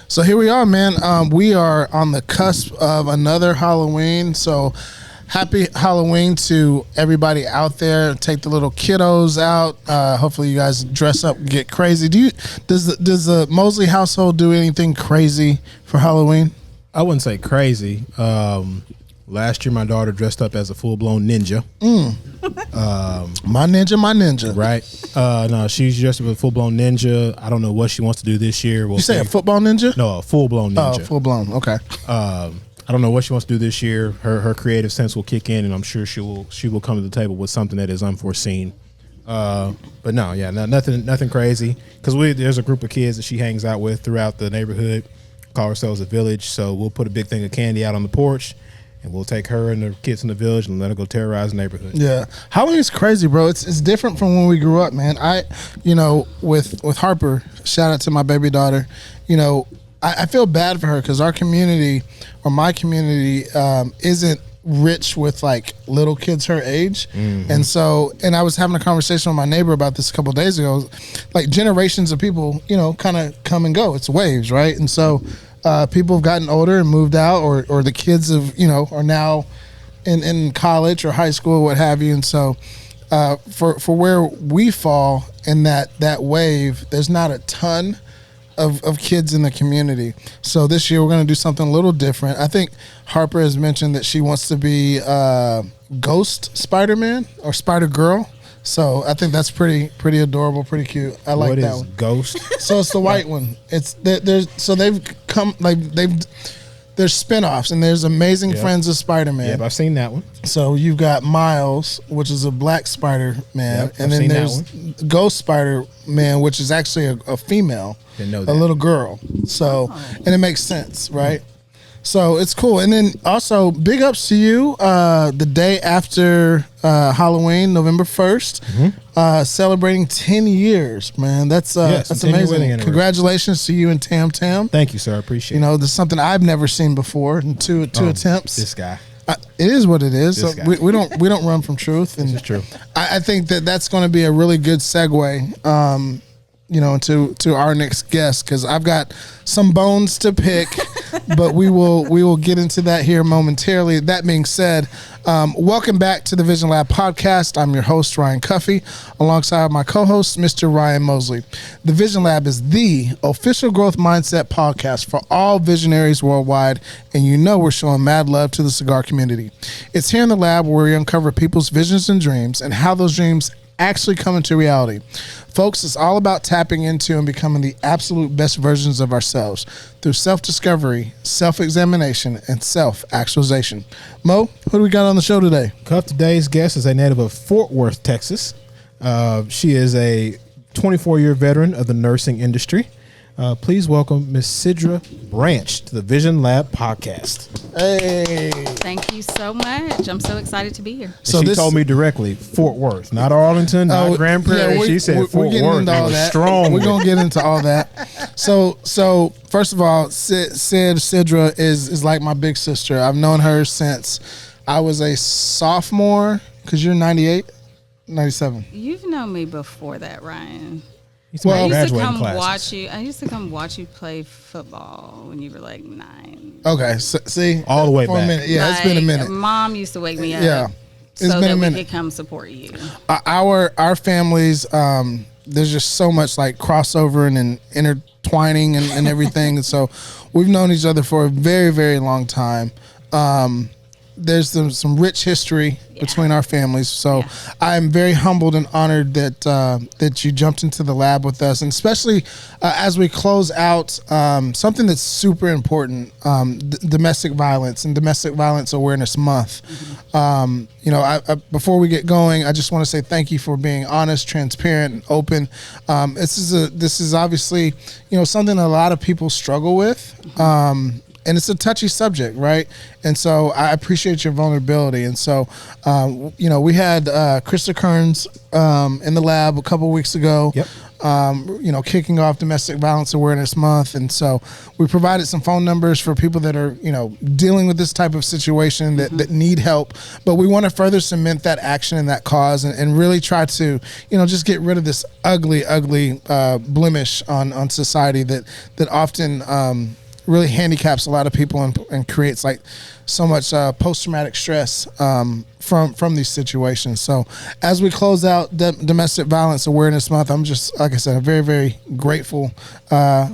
So here we are, man. We are on the cusp of another Halloween. So happy Halloween to everybody out there. Take the little kiddos out. Hopefully you guys dress up and get crazy. Does the Mosley household do anything crazy for Halloween? I wouldn't say crazy. Last year, my daughter dressed up as a full-blown ninja. My ninja. Right. No, she's dressed up as a full-blown ninja. I don't know what she wants to do this year. You say a football ninja? No, a full-blown ninja. Oh, full-blown. Okay. I don't know what she wants to do this year. Her creative sense will kick in, and I'm sure she will come to the table with something that is unforeseen. But no, yeah, nothing crazy. Because there's a group of kids that she hangs out with throughout the neighborhood. Call ourselves a village, so we'll put a big thing of candy out on the porch. And we'll take her and the kids in the village and let her go terrorize the neighborhood. Yeah. Halloween's crazy, bro. It's different from when we grew up, man. With Harper, shout out to my baby daughter, I feel bad for her because our community or my community isn't rich with like little kids her age. Mm-hmm. And I was having a conversation with my neighbor about this a couple of days ago. Like generations of people, kind of come and go. It's waves, right? And so people have gotten older and moved out, or the kids are now in college or high school, what have you. And so for where we fall in that wave, there's not a ton of kids in the community. So this year we're going to do something a little different. I think Harper has mentioned that she wants to be Ghost Spider-Man or Spider-Girl. So I think that's pretty adorable, pretty cute. I like that one. What is Ghost? So it's the white one. It's they've come there's spinoffs and there's Amazing Friends of Spider-Man. Yep, I've seen that one. So you've got Miles, which is a black Spider-Man, yep, and then there's Ghost Spider-Man, which is actually a female, didn't know that. A little girl. So and it makes sense, right? So it's cool. And then also big ups to you. The day after Halloween, November 1st, celebrating 10 years, man. That's amazing. Congratulations to you and Tam Tam. Thank you, sir. I appreciate it. This is something I've never seen before in two attempts. This guy. It is what it is. So we don't run from truth. And this is true. I think that's going to be a really good segue to our next guest, because I've got some bones to pick, but we will get into that here momentarily. That being said, welcome back to the Vision Lab podcast. I'm your host, Ryan Cuffey, alongside my co-host, Mr. Ryan Mosley. The Vision Lab is the official growth mindset podcast for all visionaries worldwide, and we're showing mad love to the cigar community. It's here in the lab where we uncover people's visions and dreams and how those dreams actually come into reality. Folks, it's all about tapping into and becoming the absolute best versions of ourselves through self-discovery, self-examination, and self-actualization. Mo, who do we got on the show today? Cuff, today's guest is a native of Fort Worth, Texas. She is a 24-year veteran of the nursing industry. Please welcome Miss Cydra Branch to the Vision Lab podcast. Hey. Thank you so much. I'm so excited to be here. So she told me directly, Fort Worth, not Arlington, not Grand Prairie. Yeah, she said Fort Worth. Into all that. Strong. We're going to get into all that. So first of all, Cydra is like my big sister. I've known her since I was a sophomore, because you're 98, 97. You've known me before that, Ryan. I used to come watch you play football when you were like 9. Okay, so, see, all the way for back. A minute. Yeah, it's been a minute. Mom used to wake me up. Yeah, it's so been that a minute. we could come support you. Our families, there's just so much like crossover and intertwining and everything, and so we've known each other for a very, very long time. There's some rich history between our families, so I'm very humbled and honored that you jumped into the lab with us, and especially as we close out something that's super important, domestic violence and Domestic Violence Awareness Month. I before we get going, I just want to say thank you for being honest, transparent, and open. This is obviously something a lot of people struggle with. And it's a touchy subject, right? And so I appreciate your vulnerability. And so, we had Krista Kearns in the lab a couple weeks ago. Yep. kicking off Domestic Violence Awareness Month. And so we provided some phone numbers for people that are, dealing with this type of situation that need help. But we want to further cement that action and that cause and really try to, just get rid of this ugly blemish on society that often really handicaps a lot of people and creates like so much post-traumatic stress from these situations. So as we close out Domestic Violence Awareness Month, I'm just, like I said, very, very grateful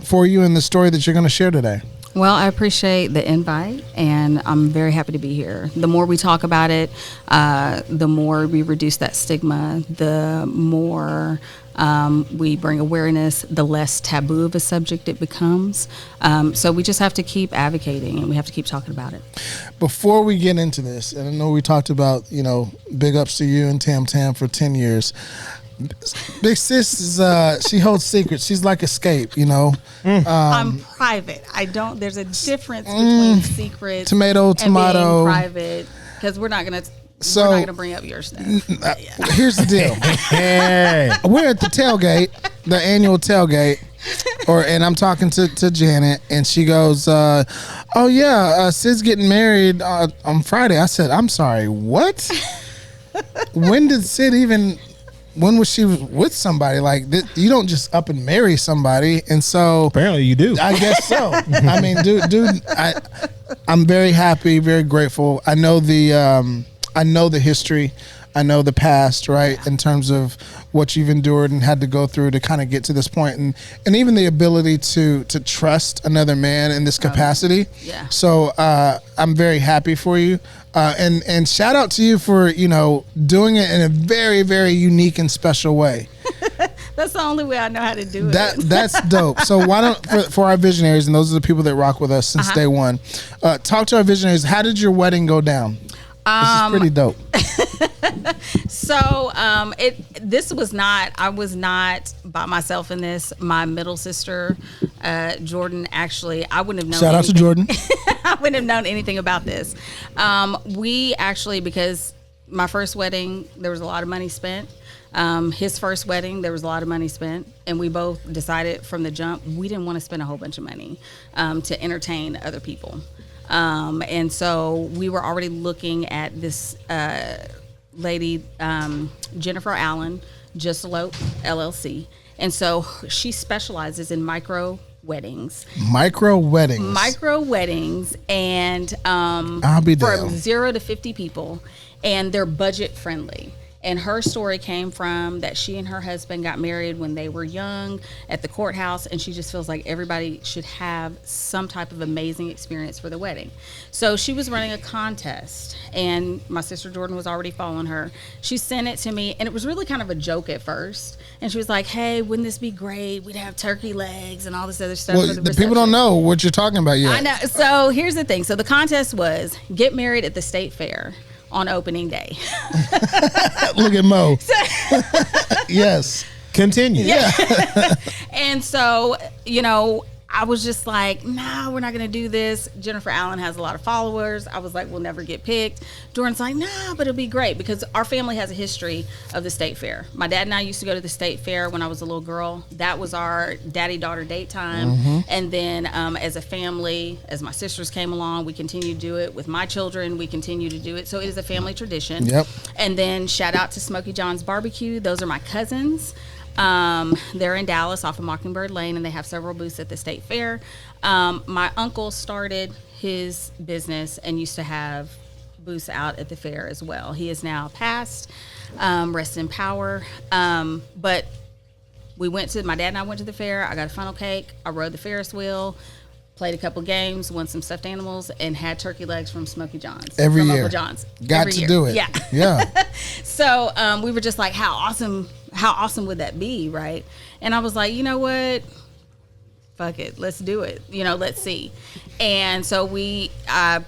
for you and the story that you're going to share today. Well, I appreciate the invite, and I'm very happy to be here. The more we talk about it, the more we reduce that stigma, the more we bring awareness, the less taboo of a subject it becomes. So we just have to keep advocating, and we have to keep talking about it. Before we get into this, and I know we talked about, big ups to you and Tam Tam for 10 years. Big sis is she holds secrets. She's like Escape, I'm private. There's a difference between secrets tomato and being private, because we're not gonna bring up your stuff. Here's the deal. Hey. We're at the tailgate, the annual tailgate, and I'm talking to Janet, and she goes, Sid's getting married on Friday. I said, I'm sorry, what? When did Sid even? When was she with somebody? Like, you don't just up and marry somebody. And so apparently you do. I guess so. I mean, dude, I'm very happy, very grateful. I know the history. I know the past, right? In terms of what you've endured and had to go through to kind of get to this point, and even the ability to trust another man in this capacity. Yeah. So I'm very happy for you. And shout out to you for, doing it in a very, very unique and special way. That's the only way I know how to do it. That's dope. So why don't, for our visionaries, and those are the people that rock with us since day one, talk to our visionaries. How did your wedding go down? This is pretty dope. So I was not by myself in this. My middle sister, Jordan, actually, I wouldn't have known. Shout out to Jordan. I wouldn't have known anything about this. We actually, because my first wedding, there was a lot of money spent. His first wedding, there was a lot of money spent, and we both decided from the jump we didn't want to spend a whole bunch of money to entertain other people. And so we were already looking at this lady, Jennifer Allen, Just Elope LLC. And so she specializes in micro weddings. Micro weddings, and I'll be from down. 0 to 50 people, and they're budget friendly. And her story came from that she and her husband got married when they were young at the courthouse, and she just feels like everybody should have some type of amazing experience for the wedding. So she was running a contest, and my sister Jordan was already following her. She sent it to me, and it was really kind of a joke at first. And she was like, hey, wouldn't this be great? We'd have turkey legs and all this other stuff Well, for the the reception. people don't know what you're talking about yet. I know. So here's the thing. So the contest was get married at the state fair on opening day. Look at Mo. Yes. Continue. Yeah. And so, I was just like, no, we're not going to do this. Jennifer Allen has a lot of followers. I was like, we'll never get picked. Jordan's like, nah, but it'll be great because our family has a history of the state fair. My dad and I used to go to the state fair when I was a little girl. That was our daddy-daughter date time. Mm-hmm. And then as a family, as my sisters came along, we continued to do it. With my children, we continue to do it. So it is a family tradition. Yep. And then shout out to Smokey John's Barbecue. Those are my cousins. They're in Dallas off of Mockingbird Lane, and they have several booths at the state fair. My uncle started his business and used to have booths out at the fair as well. He is now passed, rest in power. But my dad and I went to the fair. I got a funnel cake. I rode the Ferris wheel, played a couple games, won some stuffed animals, and had turkey legs from Smokey John's. Every from year. Uncle John's. Got Every to year. do it. Yeah. Yeah. So we were just like, how awesome would that be, right? And I was like, you know what? Fuck it. Let's do it. Let's see. And so I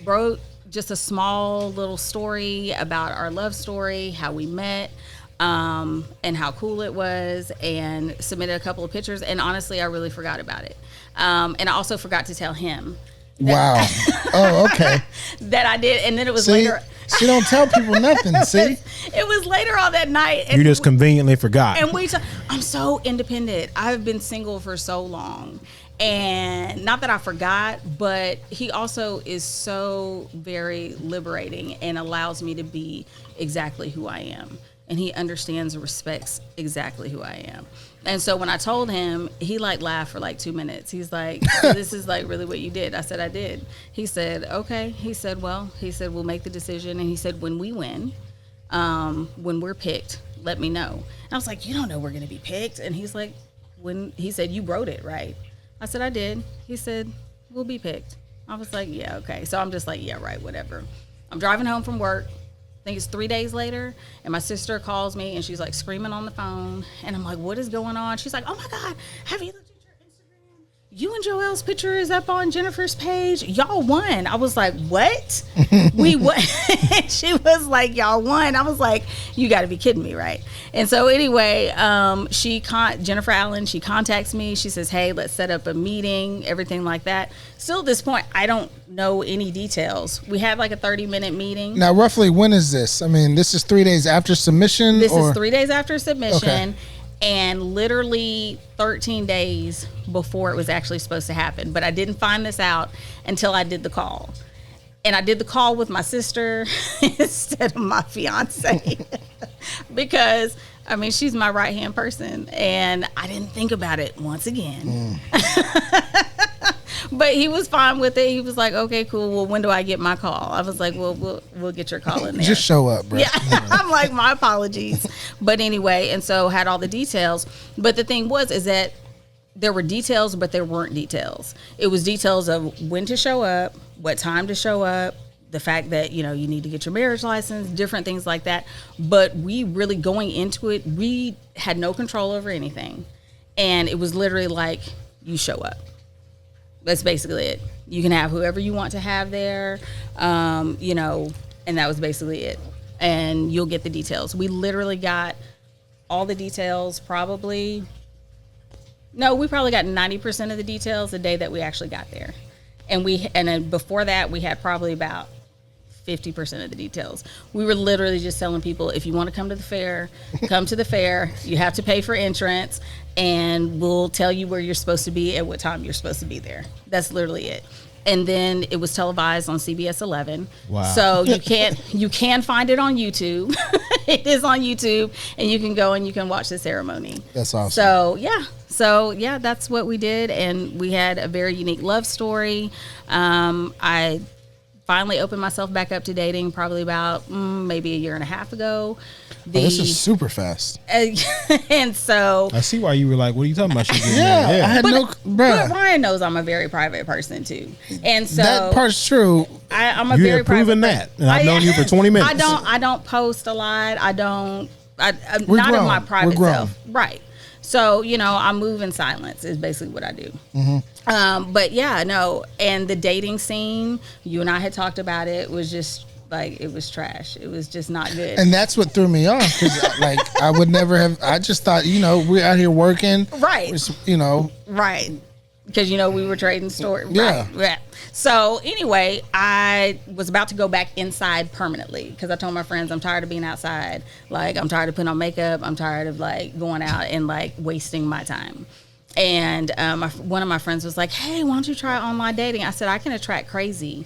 wrote just a small little story about our love story, how we met, and how cool it was, and submitted a couple of pictures. And honestly, I really forgot about it. And I also forgot to tell him. Wow. Oh, okay. That I did. And then it was See, later. She don't tell people nothing. See, it was later on that night. And You just conveniently forgot. And I'm so independent. I've been single for so long. And not that I forgot, but he also is so very liberating and allows me to be exactly who I am. And he understands and respects exactly who I am. And so when I told him, he like laughed for like 2 minutes. He's like, so this is like really what you did. I said, I did. He said, okay. He said, we'll make the decision. And he said, when we win, when we're picked, let me know. And I was like, you don't know we're going to be picked. And he's like, he said, you wrote it, right? I said, I did. He said, we'll be picked. I was like, yeah, okay. So I'm just like, yeah, right, whatever. I'm driving home from work. I think it's 3 days later, and my sister calls me, and she's like screaming on the phone, and I'm like, what is going on? She's like, oh my God, have you looked at your Instagram? You and Joelle's picture is up on Jennifer's page. Y'all won. I was like, what? We won. She was like, y'all won. I was like, you got to be kidding me, right? And so anyway, Jennifer Allen, she contacts me. She says, hey, let's set up a meeting, everything like that. Still at this point, I don't know any details. We had like a 30-minute meeting. Now, roughly, when is this? I mean, this is 3 days after submission? This is 3 days after submission. Okay. And literally 13 days before it was actually supposed to happen. But I didn't find this out until I did the call. And I did the call with my sister instead of my fiance. Because, I mean, she's my right-hand person. And I didn't think about it once again. But he was fine with it. He was like, okay, cool. Well, when do I get my call? I was like, well, we'll get your call in there. Just show up, bro. Yeah. I'm like, my apologies. But anyway, and so had all the details. But the thing is that there were details, but there weren't details. It was details of when to show up, what time to show up, the fact that, you need to get your marriage license, different things like that. But we really going into it, we had no control over anything. And it was literally like, you show up. That's basically it. You can have whoever you want to have there, and that was basically it. And you'll get the details. We literally got all the details we probably got 90% of the details the day that we actually got there. And then before that, we had probably about 50% of the details. We were literally just telling people, if you want to come to the fair, come to the fair. You have to pay for entrance, and we'll tell you where you're supposed to be at what time you're supposed to be there. That's literally it. And then it was televised on CBS 11. Wow. So you can find it on YouTube. It is on YouTube, and you can go and you can watch the ceremony. That's awesome. So yeah, that's what we did, and we had a very unique love story. I finally opened myself back up to dating probably about maybe a year and a half ago. This is super fast. And so I see why you were like, what are you talking about? I had but Ryan knows I'm a very private person too. And so that part's true. I'm a you very have proven private that. And I've known you for 20 minutes. I don't post a lot. I'm not grown. in my private We're grown. self. Right. So, I move in silence is basically what I do. Mm-hmm. But yeah, no. And the dating scene, you and I had talked about it, was just like, it was trash. It was just not good. And that's what threw me off. Because I would never have, I just thought, we're out here working. Right. Right. Because, we were trading stories. Yeah. Right. Yeah. So anyway, I was about to go back inside permanently because I told my friends I'm tired of being outside. Like, I'm tired of putting on makeup. I'm tired of going out and wasting my time. And one of my friends was like, hey, why don't you try online dating? I said, I can attract crazy,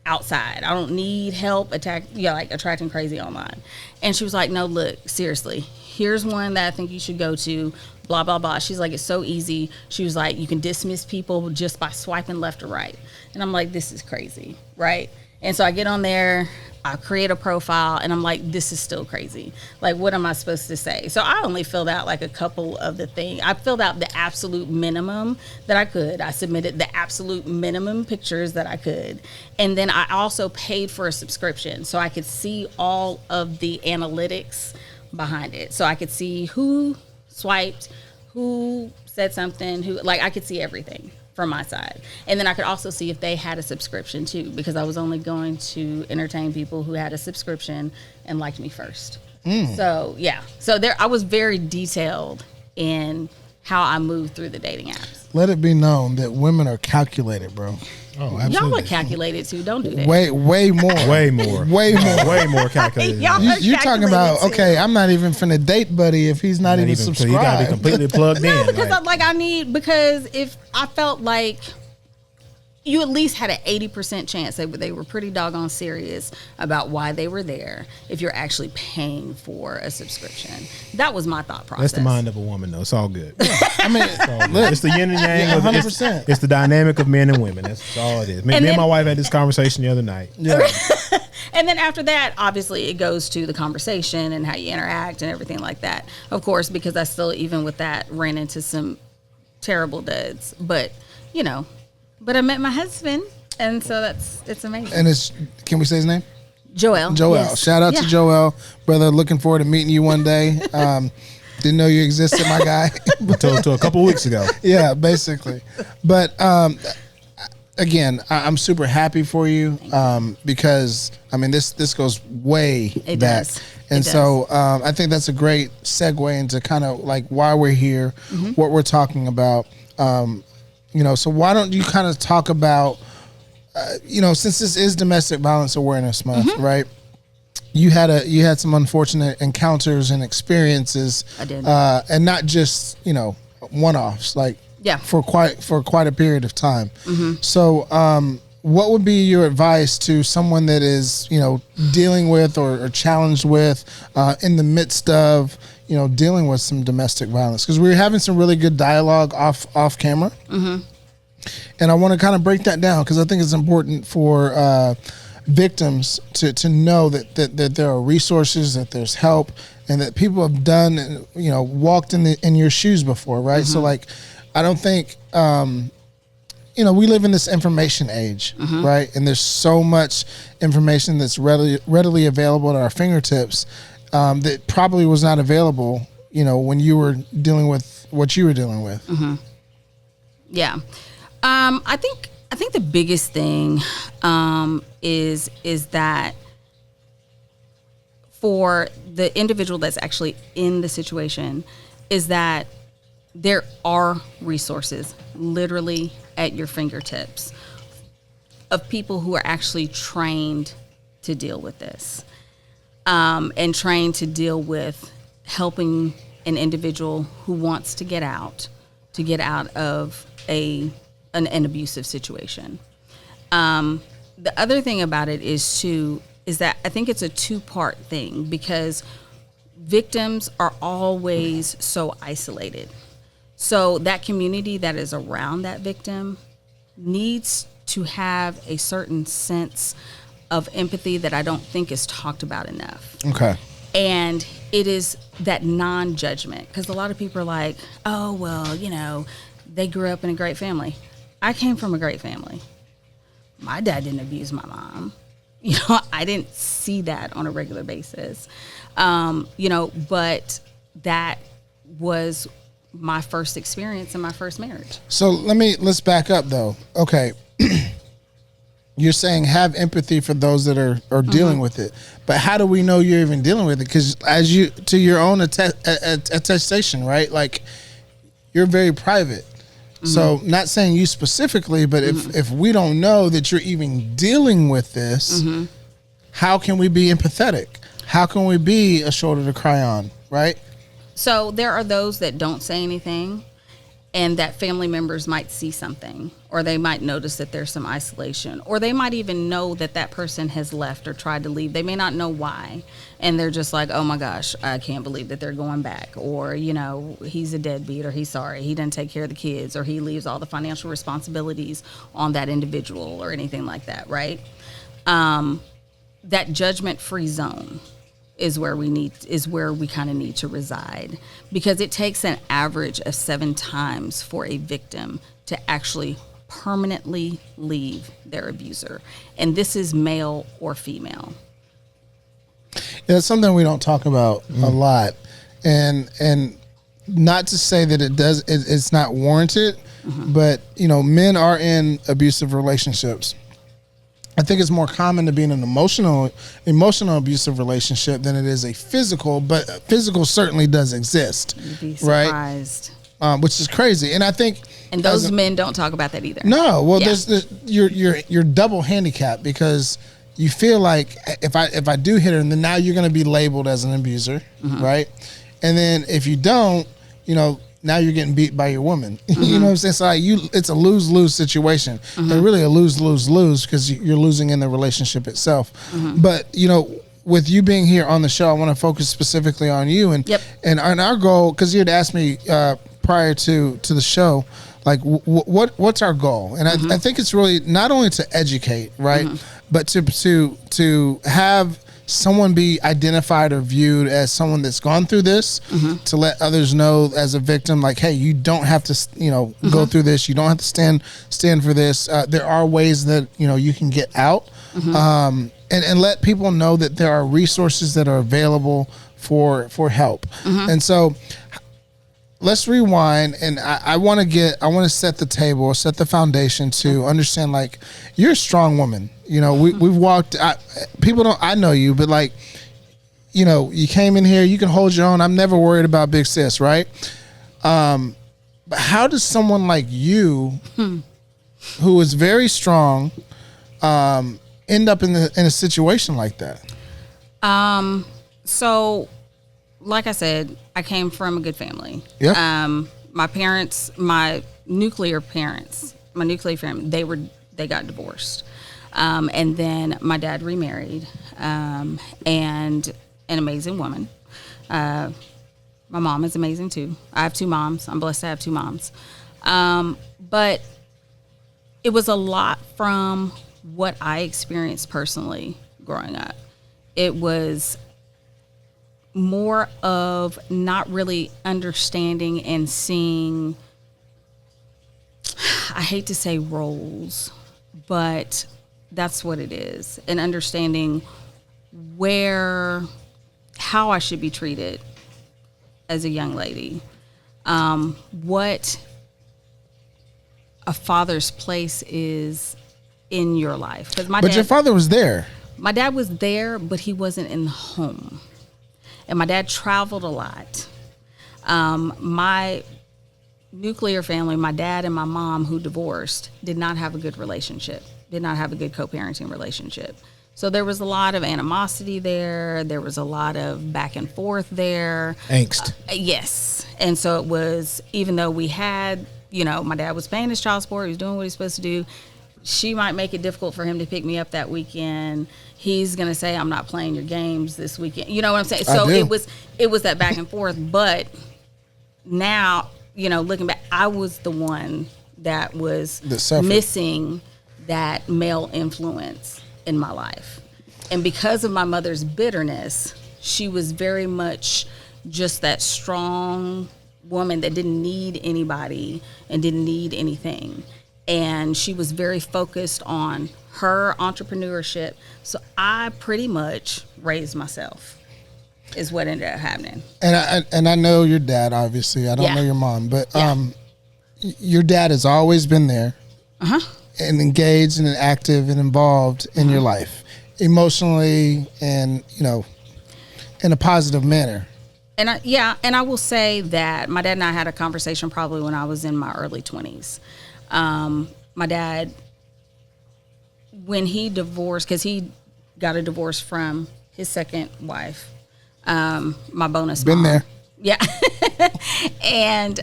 outside. I don't need help attracting crazy online. And she was like, no, look, seriously, here's one that I think you should go to. Blah, blah, blah. She's like, it's so easy. She was like, you can dismiss people just by swiping left or right. And I'm like, this is crazy, right? And so I get on there, I create a profile, and I'm like, this is still crazy. Like, what am I supposed to say? So I only filled out a couple of the things. I filled out the absolute minimum that I could. I submitted the absolute minimum pictures that I could. And then I also paid for a subscription so I could see all of the analytics behind it. So I could see who swiped, who said something, I could see everything from my side. And then I could also see if they had a subscription too, because I was only going to entertain people who had a subscription and liked me first. So yeah, so I was very detailed in how I move through the dating apps. Let it be known that women are calculated, bro. Oh, absolutely. Y'all are calculated too. Don't do that. Way more. Way more. Way more. Way more calculated. Y'all You're talking about, calculated, too. okay, I'm not even finna date buddy if he's not even subscribed. You gotta be completely plugged No, in. because because if I felt like you at least had an 80% chance that they were pretty doggone serious about why they were there if you're actually paying for a subscription. That was my thought process. That's the mind of a woman, though. It's all good. I mean, It's the yin and yang. Yeah, of 100%. It's the dynamic of men and women. That's all it is. Me and my wife had this conversation the other night. yeah. And then after that, obviously, it goes to the conversation and how you interact and everything like that. Of course, because I still, even with that, ran into some terrible duds. But, but I met my husband, and so it's amazing. And can we say his name? Joel. Yes. Shout out to Joel, brother. Looking forward to meeting you one day. Didn't know you existed, my guy. Until a couple weeks ago. Yeah, basically. But again, I'm super happy for you because this goes way It back. does. And It so I think that's a great segue into kind of like why we're here, what we're talking about. So why don't you kind of talk about, since this is Domestic Violence Awareness Month, right? You had some unfortunate encounters and experiences. I did. And not just, one-offs, like for quite a period of time. So what would be your advice to someone that is, dealing with or challenged with in the midst of, dealing with some domestic violence? Because we were having some really good dialogue off camera. And I want to kind of break that down because I think it's important for victims to know that there are resources, that there's help, and that people have done, walked in your shoes before, right? So like, I don't think, we live in this information age, right? And there's so much information that's readily available at our fingertips that probably was not available, when you were dealing with what you were dealing with. Yeah. I think the biggest thing is that for the individual that's actually in the situation is that there are resources literally at your fingertips of people who are actually trained to deal with this and trained to deal with helping an individual who wants to get out of an abusive situation. The other thing about it is that I think it's a two-part thing because victims are always so isolated. So that community that is around that victim needs to have a certain sense of empathy that I don't think is talked about enough. Okay. And it is that non-judgment because a lot of people are like, oh, well, they grew up in a great family. I came from a great family. My dad didn't abuse my mom. I didn't see that on a regular basis. But that was my first experience in my first marriage. So let's back up though. Okay. You're saying have empathy for those that are dealing with it, but how do we know you're even dealing with it? Because to your own attestation, right? Like you're very private. So not saying you specifically, but if we don't know that you're even dealing with this, how can we be empathetic? How can we be a shoulder to cry on, right? So there are those that don't say anything and that family members might see something or they might notice that there's some isolation or they might even know that person has left or tried to leave. They may not know why. And they're just like, oh my gosh, I can't believe that they're going back. Or, he's a deadbeat or he's sorry. He didn't take care of the kids or he leaves all the financial responsibilities on that individual or anything like that, right? That judgment-free zone is where we kind of need to reside because it takes an average of 7 times for a victim to actually permanently leave their abuser. And this is male or female. Yeah, it's something we don't talk about a lot. And not to say that it's not warranted, but men are in abusive relationships. I think it's more common to be in an emotional abusive relationship than it is a physical, but physical certainly does exist. You'd be surprised. Right? which is crazy. And I think, and those men don't talk about that either. No, well, there's you're double handicapped because you feel like if I do hit her, then now you're going to be labeled as an abuser, right? And then if you don't, now you're getting beat by your woman. You know what I'm saying? So it's a lose-lose situation. And really a lose-lose-lose because you're losing in the relationship itself. But, with you being here on the show, I want to focus specifically on you. And and our goal, because you had asked me prior to the show, like what's our goal? And I think it's really not only to educate, right? But to have someone be identified or viewed as someone that's gone through this, to let others know as a victim, like, hey, you don't have to, go through this. You don't have to stand for this. There are ways that, you can get out, and let people know that there are resources that are available for help. And so let's rewind, and I want to set the table, set the foundation to understand, like, you're a strong woman. We've walked, I know you, but like, you came in here, you can hold your own. I'm never worried about big sis, right? But how does someone like you, who is very strong, end up in a situation like that? So, like I said, I came from a good family. Yeah. My parents, my nuclear family, they got divorced. And then my dad remarried, and an amazing woman. My mom is amazing too. I have two moms. I'm blessed to have two moms. But it was a lot from what I experienced personally growing up. It was more of not really understanding and seeing, I hate to say roles, but that's what it is. And understanding how I should be treated as a young lady. What a father's place is in your life. But your father was there. My dad was there, but he wasn't in the home. And my dad traveled a lot. My nuclear family, my dad and my mom, who divorced, did not have a good relationship, did not have a good co-parenting relationship. So there was a lot of animosity there. There was a lot of back and forth there. Angst. Yes. And so it was, even though we had, my dad was paying his child support, he was doing what he's supposed to do. She might make it difficult for him to pick me up that weekend. He's going to say, I'm not playing your games this weekend. You know what I'm saying? So it was that back and forth. But now, looking back, I was the one that was missing that male influence in my life. And because of my mother's bitterness, she was very much just that strong woman that didn't need anybody and didn't need anything. And she was very focused on her entrepreneurship. So I pretty much raised myself, is what ended up happening. And I know your dad, obviously. I don't know your mom, but your dad has always been there and engaged and active and involved in your life, emotionally and, in a positive manner. And I will say that my dad and I had a conversation probably when I was in my early 20s. My dad, when he divorced, because he got a divorce from his second wife, my bonus mom. Been there. Yeah. And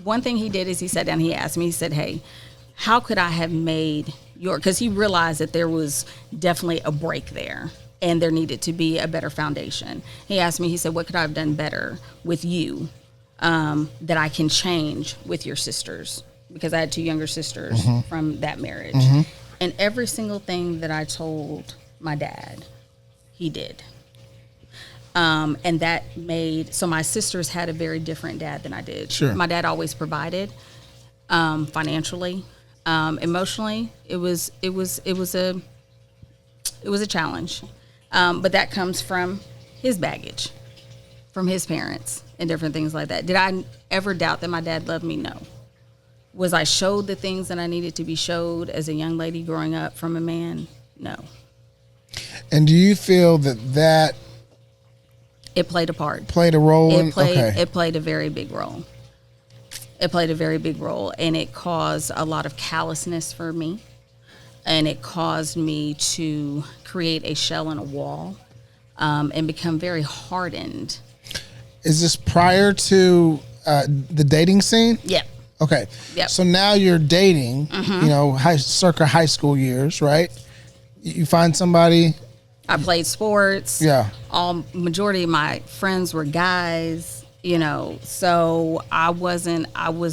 one thing he did is he sat down, he asked me, he said, hey, how could I have made because he realized that there was definitely a break there and there needed to be a better foundation. He asked me, he said, what could I have done better with you that I can change with your sisters? Because I had two younger sisters from that marriage. And every single thing that I told my dad, he did. And that so my sisters had a very different dad than I did. Sure. My dad always provided financially, emotionally. It was a challenge. But that comes from his baggage, from his parents and different things like that. Did I ever doubt that my dad loved me? No. Was I showed the things that I needed to be showed as a young lady growing up from a man? No. And do you feel that it played a part? Played a role? It played a very big role. It played a very big role, and it caused a lot of callousness for me, and it caused me to create a shell in a wall, and become very hardened. Is this prior to the dating scene? Yep. Okay. Yep. So now you're dating, circa high school years, right? You find somebody. I played sports. Yeah. Majority of my friends were guys, so I was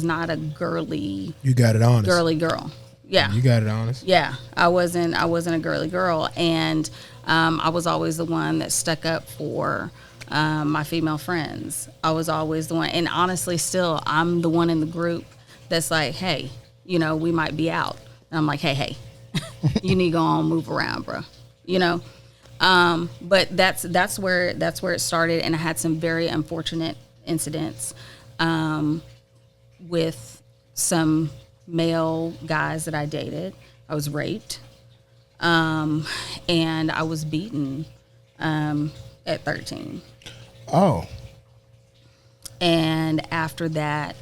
not a girly You got it honest. girl. Yeah. You got it honest. Yeah. I wasn't a girly girl, and I was always the one that stuck up for my female friends. I was always the one, and honestly, still, I'm the one in the group that's like, hey, we might be out. And I'm like, hey, you need to go on, move around, bro. But that's where it started, and I had some very unfortunate incidents with some male guys that I dated. I was raped, and I was beaten at 13. Oh. And after that,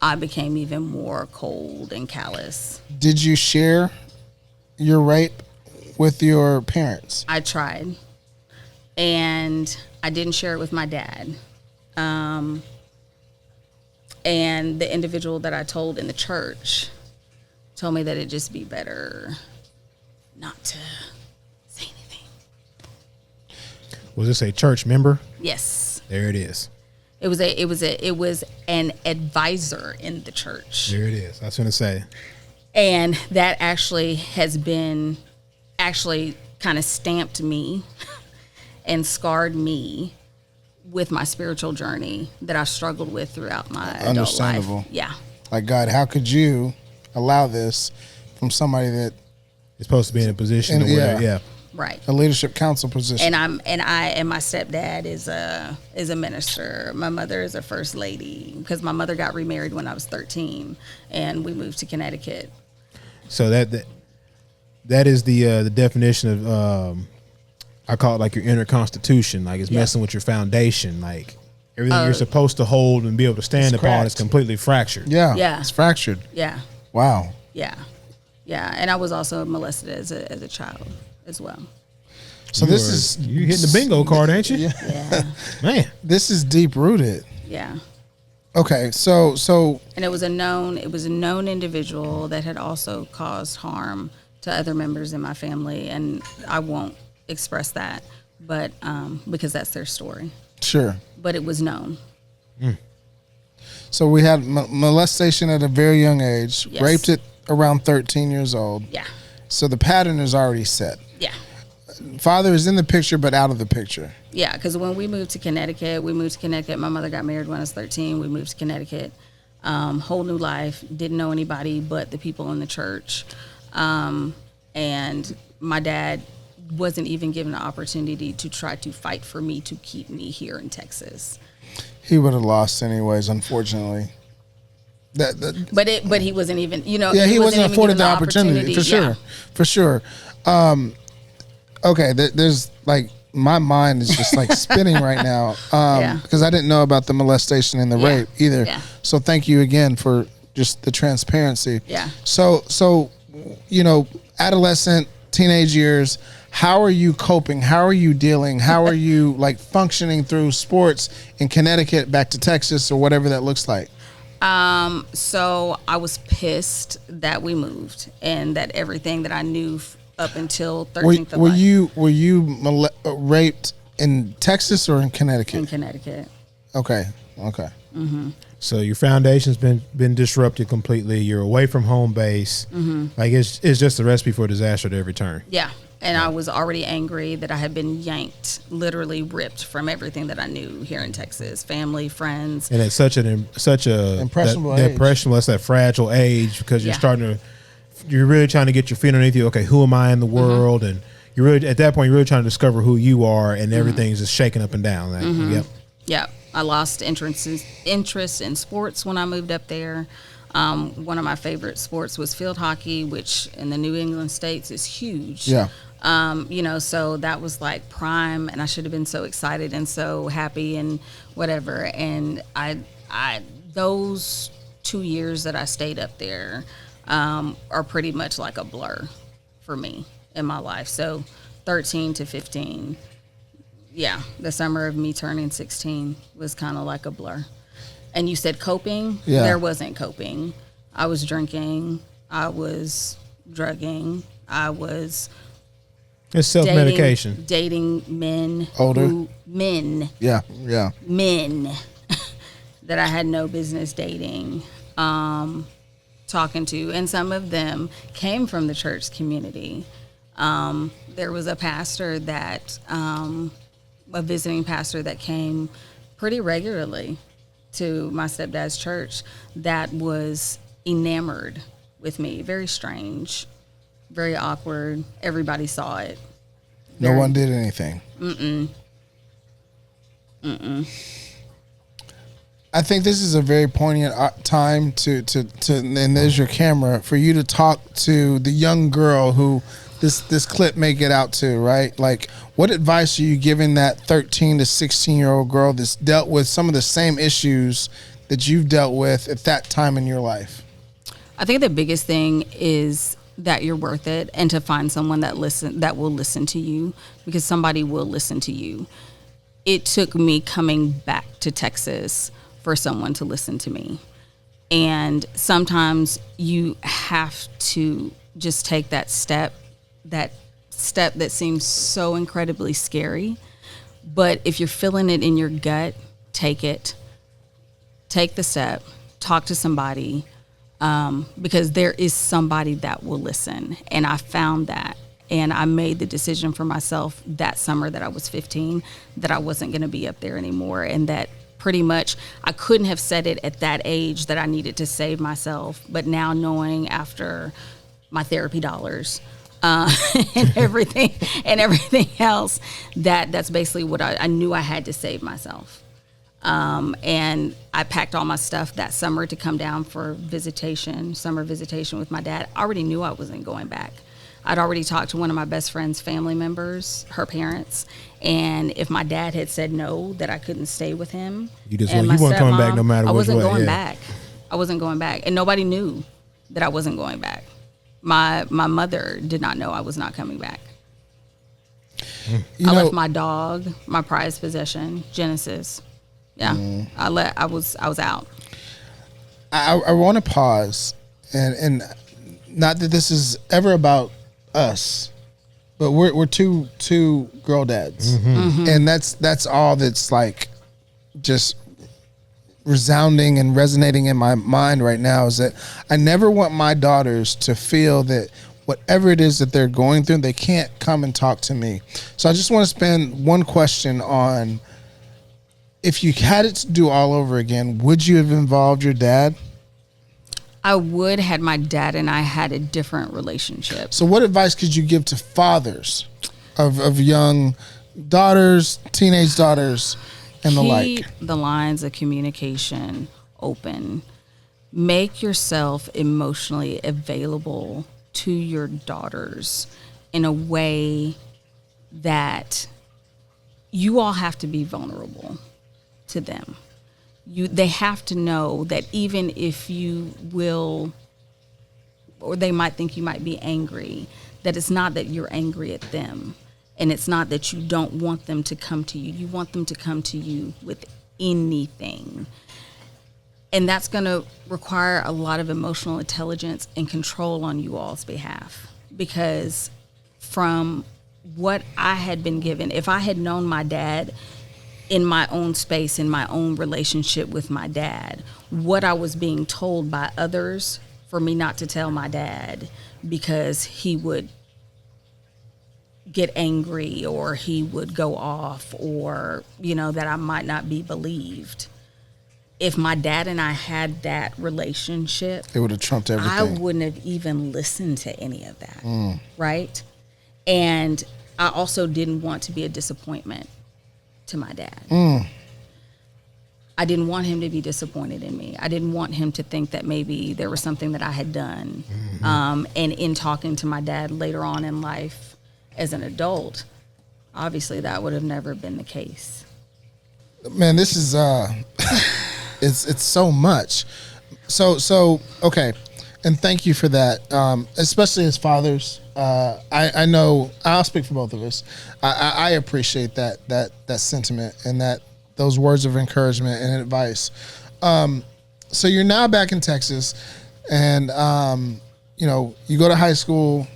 I became even more cold and callous. Did you share your rape with your parents? I tried, and I didn't share it with my dad. And the individual that I told in the church told me that it'd just be better not to say anything. Was this a church member? Yes. There it is. It was an advisor in the church. There it is. I was going to say. And that actually has been kind of stamped me and scarred me with my spiritual journey that I struggled with throughout my adult Understandable. life. Yeah. Like, God, how could you allow this from somebody that It's supposed to be in a position where, yeah. Right. a leadership council position? And my stepdad is a minister. My mother is a first lady, because my mother got remarried when I was 13, and we moved to Connecticut. So that is the definition of I call it like your inner constitution. Like it's messing with your foundation. Like everything you're supposed to hold and be able to stand upon cracked. is completely fractured. Yeah. It's fractured. Yeah. Wow. Yeah. And I was also molested as a child as well. So you hitting the bingo card, ain't you? Yeah. Man. This is deep rooted. Yeah. Okay, so And it was a known individual that had also caused harm to other members in my family, and I won't express that, but because that's their story. Sure. But it was known. So we had molestation at a very young age, Yes. raped at around 13 years old. Yeah. So the pattern is already set. Yeah. Father is in the picture, but out of the picture. Yeah, because when we moved to Connecticut, my mother got married when I was 13. We moved to Connecticut. Whole new life. Didn't know anybody but the people in the church. And my dad wasn't even given the opportunity to try to fight for me to keep me here in Texas. He would have lost anyways, unfortunately. But he wasn't even, he wasn't even afforded given the opportunity for sure. Yeah. For sure. Okay, there's like my mind is just like spinning right now because I didn't know about the molestation and the rape either. Yeah. So thank you again for just the transparency. Yeah. So adolescent, teenage years, how are you coping? How are you dealing? How are you like functioning through sports in Connecticut back to Texas or whatever that looks like? So I was pissed that we moved and that everything that I knew up until 13th of life. Were you raped in Texas or in Connecticut? In Connecticut. Okay. Mm-hmm. So your foundation's been disrupted completely. You're away from home base. Mm-hmm. Like it's just a recipe for disaster at every turn. Yeah. And I was already angry that I had been yanked, literally ripped from everything that I knew here in Texas, family, friends. And at such a impressionable age. That's that fragile age because you're really trying to get your feet underneath you. Okay, who am I in the world? And you're really at that point, you're really trying to discover who you are, and everything's just shaking up and down. Like, Yep. I lost interest in sports when I moved up there. One of my favorite sports was field hockey, which in the New England states is huge. Yeah. So that was like prime, and I should have been so excited and so happy and whatever. And I those 2 years that I stayed up there are pretty much like a blur for me in my life. So 13 to 15, yeah, the summer of me turning 16 was kind of like a blur. And you said coping? Yeah. There wasn't coping. I was drinking. I was drugging. I was It's self-medication. dating men. Older? Men Yeah. that I had no business dating, talking to. And some of them came from the church community. There was a pastor that, a visiting pastor that came pretty regularly to my stepdad's church that was enamored with me. Very strange, very awkward. Everybody saw it. No one did anything. I think this is a very poignant time to and there's your camera for you to talk to the young girl who this clip may get out to, right? Like, what advice are you giving that 13 to 16-year-old girl that's dealt with some of the same issues that you've dealt with at that time in your life? I think the biggest thing is that you're worth it, and to find someone that will listen to you, because somebody will listen to you. It took me coming back to Texas for someone to listen to me. And sometimes you have to just take that step that seems so incredibly scary. But if you're feeling it in your gut, take it. Take the step. Talk to somebody, because there is somebody that will listen. And I found that. And I made the decision for myself that summer that I was 15 that I wasn't going to be up there anymore, and that pretty much I couldn't have said it at that age that I needed to save myself. But now, knowing after my therapy dollars and everything else, that's basically what I knew I had to save myself. And I packed all my stuff that summer to come down for summer visitation with my dad. I already knew I wasn't going back. I'd already talked to one of my best friend's family members, her parents, and if my dad had said no, that I couldn't stay with him, you weren't coming back no matter what. I wasn't going back. I wasn't going back, and nobody knew that I wasn't going back. My mother did not know I was not coming back. I left my dog, my prized possession, Genesis. Yeah, I was out. I want to pause, and not that this is ever about us, but we're two girl dads, and that's all that's like just resounding and resonating in my mind right now is that I never want my daughters to feel that whatever it is that they're going through, they can't come and talk to me. So I just want to spend one question on, if you had it to do all over again, would you have involved your dad? I would, had my dad and I had a different relationship. So what advice could you give to fathers of young daughters, teenage daughters, and the like? Keep the lines of communication open. Make yourself emotionally available to your daughters in a way that you all have to be vulnerable to them. They have to know that even if you will, or they might think you might be angry, that it's not that you're angry at them, and it's not that you don't want them to come to you. You want them to come to you with anything. And that's going to require a lot of emotional intelligence and control on you all's behalf, because from what I had been given, if I had known my dad in my own space, in my own relationship with my dad, what I was being told by others for me not to tell my dad because he would get angry or he would go off, or, that I might not be believed. If my dad and I had that relationship, it would have trumped everything. I wouldn't have even listened to any of that, right? And I also didn't want to be a disappointment to my dad. I didn't want him to be disappointed in me. I didn't want him to think that maybe there was something that I had done. And in talking to my dad later on in life as an adult, obviously that would have never been the case. Man, this is it's so much. So okay, and thank you for that. Especially as fathers, I know I'll speak for both of us. I appreciate that sentiment and those words of encouragement and advice. So you're now back in Texas, and you go to high school.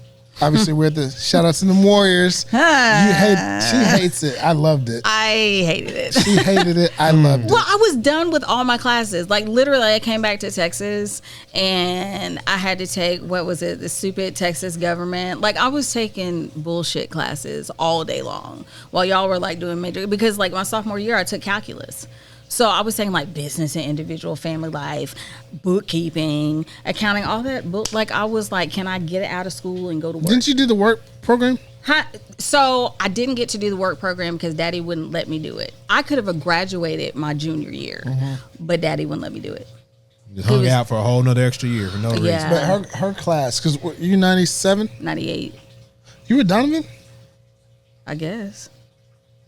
Obviously, we're at the shout out to the Warriors. She hates it. I loved it. I hated it. She hated it. I loved it. Well, I was done with all my classes. Like literally, I came back to Texas and I had to take the stupid Texas government. Like I was taking bullshit classes all day long while y'all were like doing major. Because like my sophomore year, I took calculus. So I was taking like business and individual family life, bookkeeping, accounting, all that. Like I was like, can I get out of school and go to work? Didn't you do the work program? So I didn't get to do the work program because Daddy wouldn't let me do it. I could have graduated my junior year, but Daddy wouldn't let me do it. Just hung out for a whole nother extra year for no reason. But her class, because you 97? 98. You were Donovan? I guess.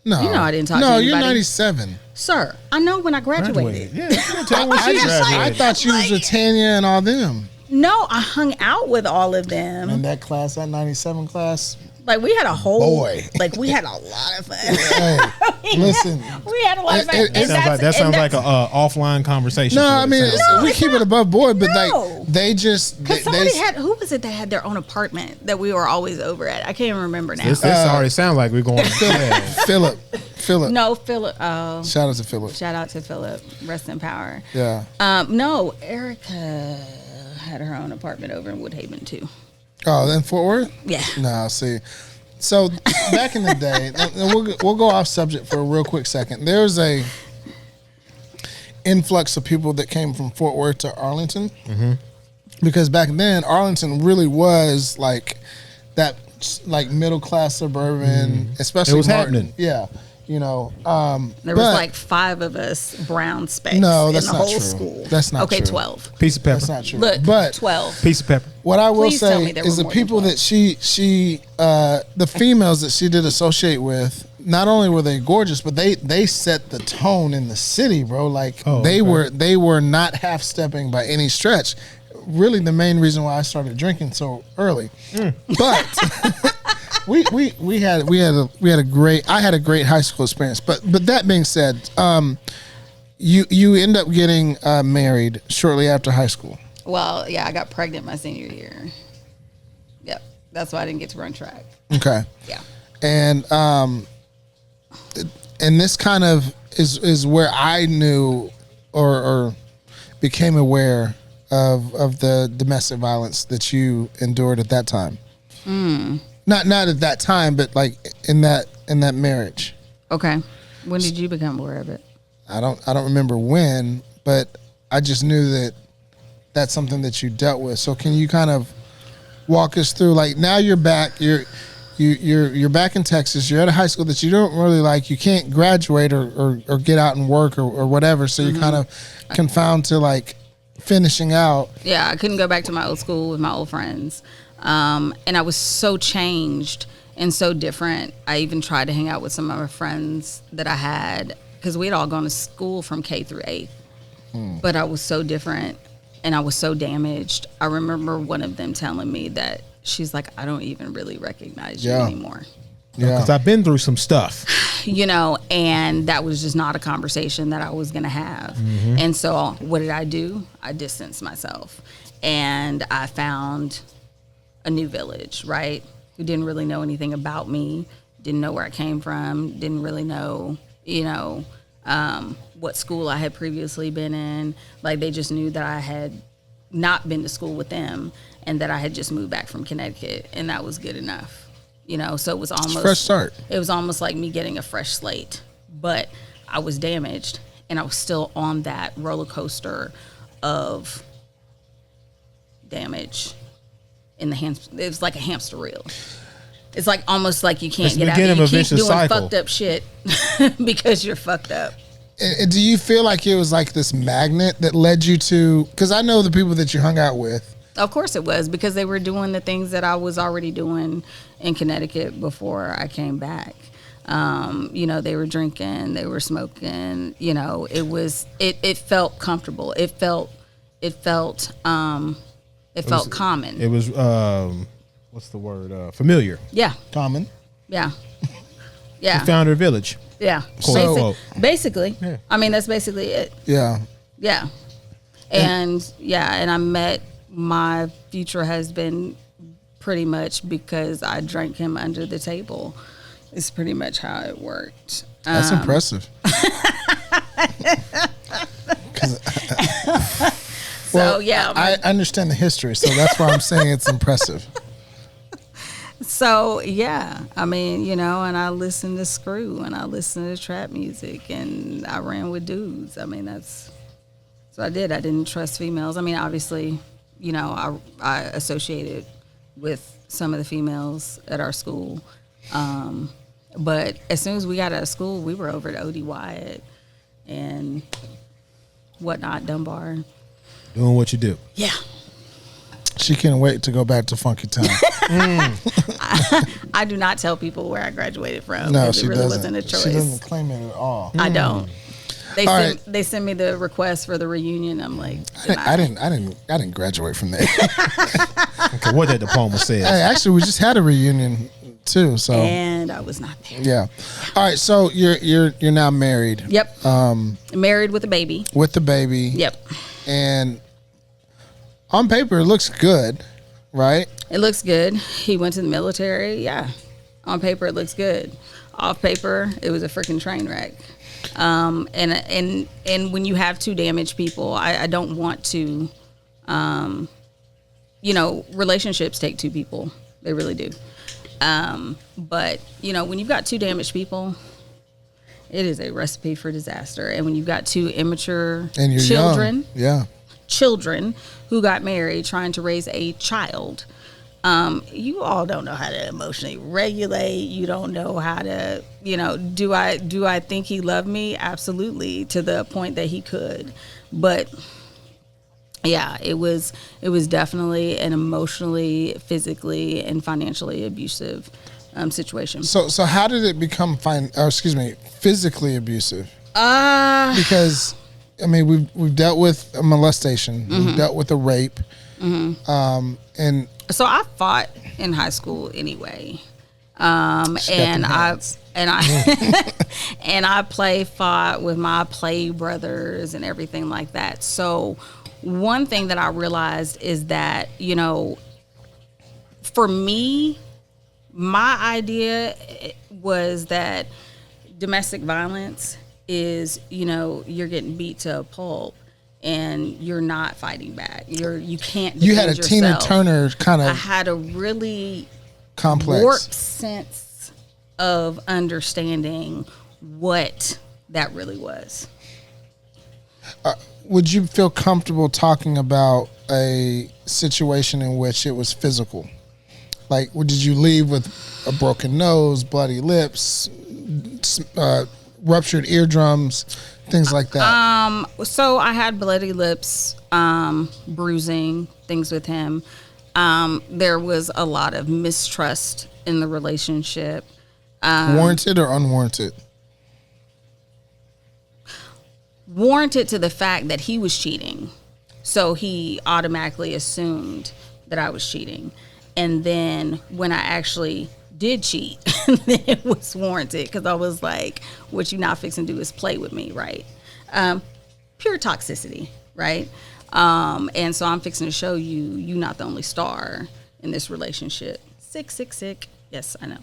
No. You know I didn't talk to No, anybody. you're 97. Sir, I know when I graduated. Yeah, you can tell when she graduated. I thought you was with Tanya and all them. No, I hung out with all of them. And that class, that 97 class. Like we had a whole Boy. Like we had a lot of fun. Hey, listen. We had a lot of fun. That sounds like an offline conversation. No, I mean we keep it above board, but No. like they just Because somebody had, who was it that had their own apartment that we were always over at? I can't even remember now. This already sounds like we're going. Philip. No, Philip. Oh, Shout out to Philip. shout out to Philip. Rest in power. Yeah. No, Erica had her own apartment over in Woodhaven too. Oh, then Fort Worth? Yeah. No, see. So back in the day, we'll go off subject for a real quick second. There's a influx of people that came from Fort Worth to Arlington, because back then Arlington really was like that, like middle class suburban, especially It was Martin. happening. Yeah, There was like 5 of us brown specks No, in that's the not whole true. school. That's not okay, true. 12. Piece of pepper. that's not true. Look, But 12. Piece of pepper. what I will Please tell me say there is were the more than people 12. that she the females that she did associate with, not only were they gorgeous, but they set the tone in the city, bro. Like they were not half stepping by any stretch. Really, the main reason why I started drinking so early, but. I had a great high school experience, but that being said, you end up getting married shortly after high school. Well, yeah, I got pregnant my senior year. Yep. That's why I didn't get to run track. Okay. Yeah. And this kind of is where I knew or became aware of the domestic violence that you endured at that time. Not at that time, but like in that marriage. Okay. When did you become aware of it? I don't remember when, but I just knew that that's something that you dealt with. So can you kind of walk us through, like, now you're back, you're back in Texas, you're at a high school that you don't really like, you can't graduate or get out and work or whatever, so you're kind of confounded to like finishing out. Yeah, I couldn't go back to my old school with my old friends. And I was so changed and so different. I even tried to hang out with some of my friends that I had, because we had all gone to school from K through 8th. But I was so different and I was so damaged. I remember one of them telling me that she's like, I don't even really recognize you anymore. Yeah. Because I've been through some stuff. And that was just not a conversation that I was going to have. And so what did I do? I distanced myself. And I found a new village, right? Who didn't really know anything about me, didn't know where I came from, didn't really know, what school I had previously been in. Like, they just knew that I had not been to school with them and that I had just moved back from Connecticut, and that was good enough. So it was almost fresh start. It was almost like me getting a fresh slate, but I was damaged and I was still on that roller coaster of damage in the hands. It was like a hamster wheel. It's like almost like you can't get out of it. You keep doing fucked up shit because you're fucked up. And do you feel like it was like this magnet that led you to, because I know the people that you hung out with. Of course it was, because they were doing the things that I was already doing in Connecticut before I came back. They were drinking, they were smoking, it felt comfortable. It felt it felt common. It was what's the word? Familiar. Yeah. Common. Yeah. Yeah. You found her village. Yeah. So- Basically. Yeah. I mean, that's basically it. Yeah. Yeah. And I met my future husband pretty much because I drank him under the table. It's pretty much how it worked. That's impressive. So yeah, I understand the history, so that's why I'm saying it's impressive. So yeah, I mean, you know, and I listened to Screw and I listened to trap music and I ran with dudes. I mean, that's what I did. I didn't trust females. I mean, obviously, you know, I associated with some of the females at our school. But as soon as we got out of school, we were over at O.D. Wyatt and whatnot, Dunbar. Doing what you do. Yeah. She can't wait to go back to Funky Town. I do not tell people where I graduated from. No, 'cause she it really doesn't. wasn't a choice. She doesn't claim it at all. I don't. All They send me the request for the reunion. I'm like, I didn't graduate from there. Okay, what that diploma says. Hey, actually, we just had a reunion too. So and I was not there. yeah. All right. So you're now married. Yep. Married with a baby. With the baby. Yep. And on paper, it looks good, right? It looks good. He went to the military. Yeah. On paper, it looks good. Off paper, it was a freaking train wreck. And when you have two damaged people, I don't want to, you know, relationships take two people. They really do. But, you know, when you've got two damaged people, it is a recipe for disaster. And when you've got two immature And you're children, young. children who got married trying to raise a child, you all don't know how to emotionally regulate. You don't know how to, you know, do I think he loved me? Absolutely, to the point that he could. But yeah, it was definitely an emotionally, physically, and financially abusive situation. So how did it become physically abusive? Because I mean we've dealt with a molestation, we've dealt with a rape, and So I fought in high school anyway, and I and I fought with my play brothers and everything like that. So one thing that I realized is that, you know, for me, my idea was that domestic violence is, you know, you're getting beat to a pulp and you're not fighting back. You can't defend you had a yourself. Tina Turner kind I of had a really complex warped sense of understanding what that really was. Would you feel comfortable talking about a situation in which it was physical? Like, did you leave with a broken nose, bloody lips, ruptured eardrums, things like that? So I had bloody lips, bruising, things with him. There was a lot of mistrust in the relationship. Warranted or unwarranted? Warranted to the fact that he was cheating. So he automatically assumed that I was cheating. And then when I actually did cheat, then it was warranted because I was like, what you not fixing to do is play with me, right? Pure toxicity, right? And so I'm fixing to show you, you're not the only star in this relationship. Sick. Yes, I know.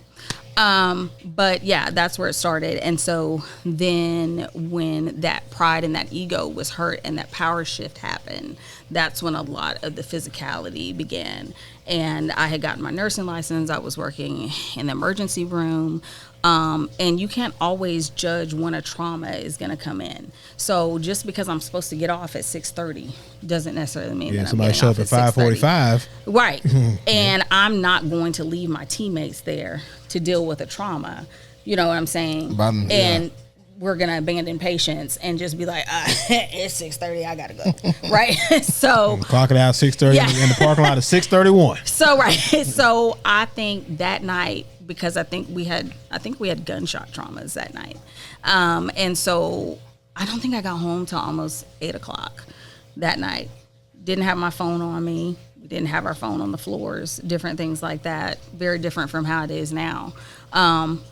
But yeah, that's where it started. And so then when that pride and that ego was hurt and that power shift happened, that's when a lot of the physicality began. And I had gotten my nursing license. I was working in the emergency room. And you can't always judge when a trauma is going to come in. So just because I'm supposed to get off at 6:30 doesn't necessarily mean that I'm somebody getting show off up at at 5:45. Right. And I'm not going to leave my teammates there to deal with a trauma. You know what I'm saying? And we're going to abandon patients and just be like, it's 6:30, I got to go. Right? So Clock it out 6:30 in the parking lot at 6:31. So right. So I think that night, because I think we had gunshot traumas that night. And so I don't think I got home till almost 8:00 that night. Didn't have my phone on me. We didn't have our phone on the floors. Different things like that. Very different from how it is now.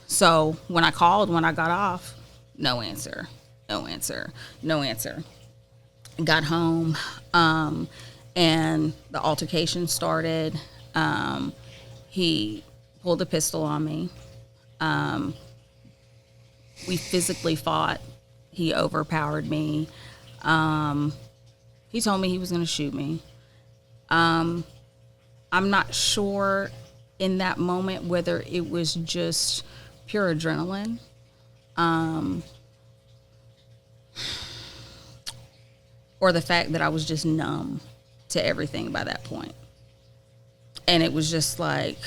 So when I called, when I got off, no answer, no answer, no answer. Got home, and the altercation started. He pulled a pistol on me. We physically fought. He overpowered me. He told me he was going to shoot me. I'm not sure in that moment whether it was just pure adrenaline. Or the fact that I was just numb to everything by that point. And it was just like,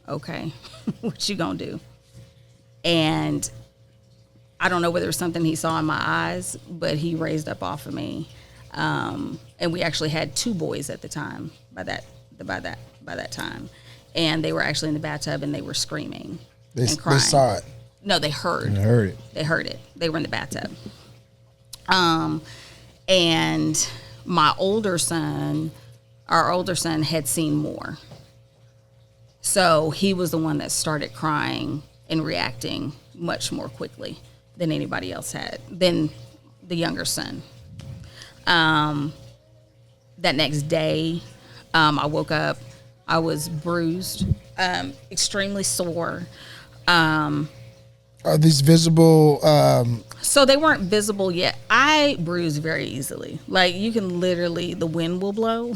okay, what you gonna do? And I don't know whether it was something he saw in my eyes, but he raised up off of me. And we actually had 2 boys at the time by that time. And they were actually in the bathtub and they were screaming and crying. They saw it. No, they heard. I heard it. They heard it. They were in the bathtub. And my older son, our older son had seen more. So he was the one that started crying and reacting much more quickly than anybody else had, than the younger son. That next day, I woke up, I was bruised, extremely sore. Are these visible? So they weren't visible yet. I bruise very easily. Like, you can literally, the wind will blow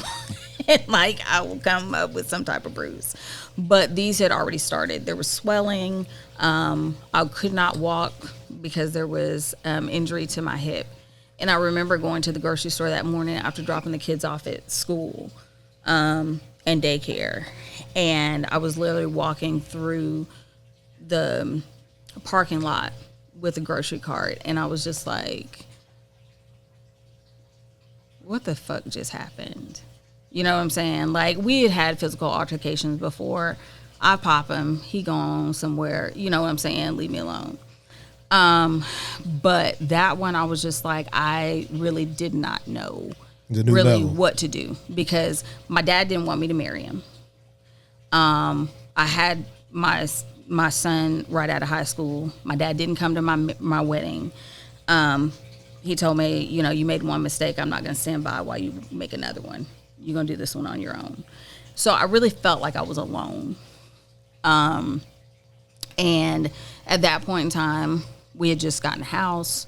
and like I will come up with some type of bruise. But these had already started. There was swelling. I could not walk because there was injury to my hip. And I remember going to the grocery store that morning after dropping the kids off at school and daycare. And I was literally walking through the parking lot with a grocery cart, and I was just like, what the fuck just happened? You know what I'm saying? Like, we had physical altercations before. I pop him, he gone somewhere, you know what I'm saying? Leave me alone. But that one, I was just like, I really did not know really what to do, because my dad didn't want me to marry him. I had my son right out of high school. My dad didn't come to my wedding. He told me, you know, you made one mistake. I'm not going to stand by while you make another one. You're going to do this one on your own. So I really felt like I was alone. And at that point in time, we had just gotten a house.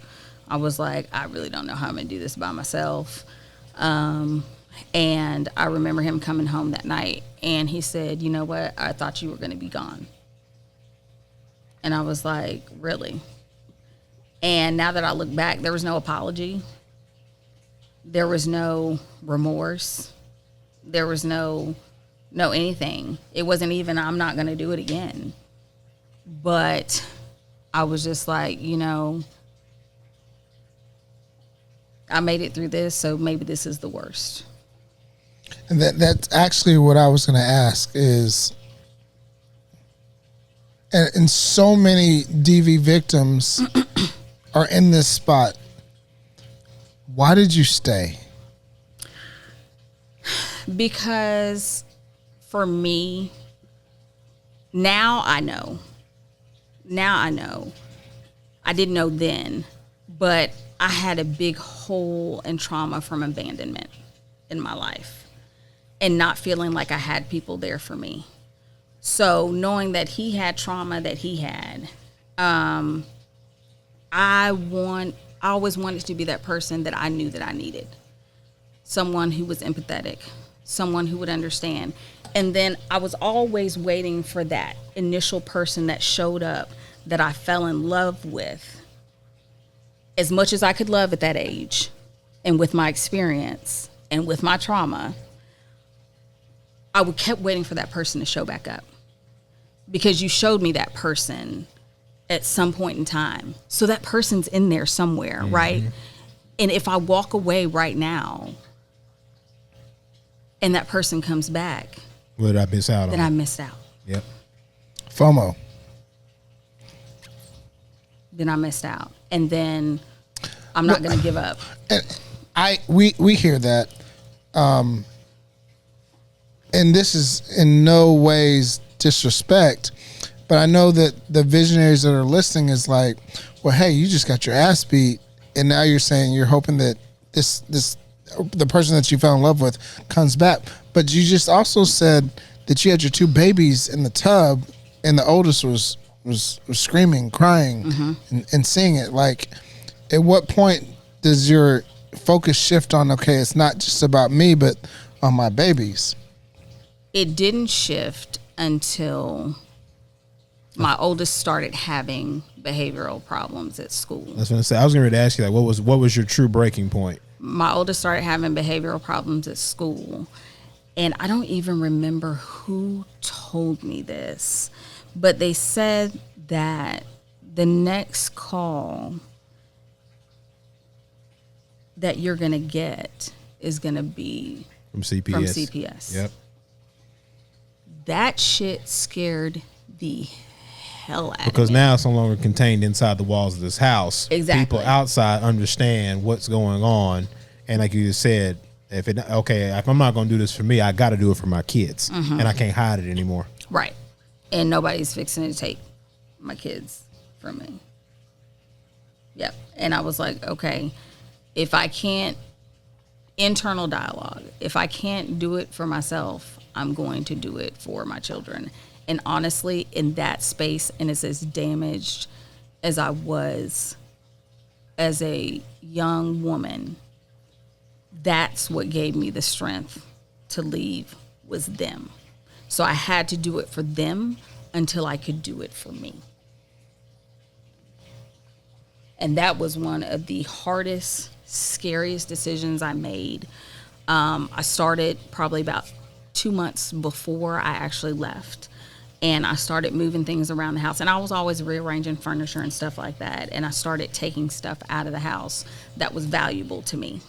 I was like, I really don't know how I'm going to do this by myself. And I remember him coming home that night, and he said, you know what? I thought you were going to be gone. And I was like, really? And now that I look back, there was no apology. There was no remorse. There was no anything. It wasn't even, I'm not going to do it again. But I was just like, you know, I made it through this, so maybe this is the worst. And that's actually what I was going to ask is, and so many DV victims are in this spot. Why did you stay? Because for me, now I know. I didn't know then, but I had a big hole and trauma from abandonment in my life and not feeling like I had people there for me. So knowing that he had trauma that he had, I always wanted to be that person that I knew that I needed. Someone who was empathetic, someone who would understand. And then I was always waiting for that initial person that showed up that I fell in love with. As much as I could love at that age, and with my experience, and with my trauma, I would kept waiting for that person to show back up. Because you showed me that person at some point in time. So that person's in there somewhere, right? And if I walk away right now, and that person comes back, what did I miss out on? then I missed out. Yep. FOMO. Then I missed out. And then I'm not going to give up. And we hear that, and this is in no ways disrespect, but I know that the visionaries that are listening is like, well, hey, you just got your ass beat, and now you're saying you're hoping that this the person that you fell in love with comes back. But you just also said that you had your 2 babies in the tub, and the oldest was screaming, crying, and seeing it. Like, at what point does your focus shift on, okay, it's not just about me, but on my babies? It didn't shift until my oldest started having behavioral problems at school. That's what I say. I was going to ask you, like, what was your true breaking point? My oldest started having behavioral problems at school, and I don't even remember who told me this, but they said that the next call that you're going to get is going to be From CPS. Yep. That shit scared the hell out Because of me. now it's no longer contained inside the walls of this house. Exactly. People outside understand what's going on. And like you just said, if I'm not going to do this for me, I got to do it for my kids. And I can't hide it anymore. Right. And nobody's fixing to take my kids from me. Yep. And I was like, okay, if I can't, internal dialogue, if I can't do it for myself, I'm going to do it for my children. And honestly, in that space, and it's as damaged as I was as a young woman, that's what gave me the strength to leave, was them. So I had to do it for them until I could do it for me. And that was one of the hardest, scariest decisions I made. I started probably about 2 months before I actually left. And I started moving things around the house. And I was always rearranging furniture and stuff like that. And I started taking stuff out of the house that was valuable to me.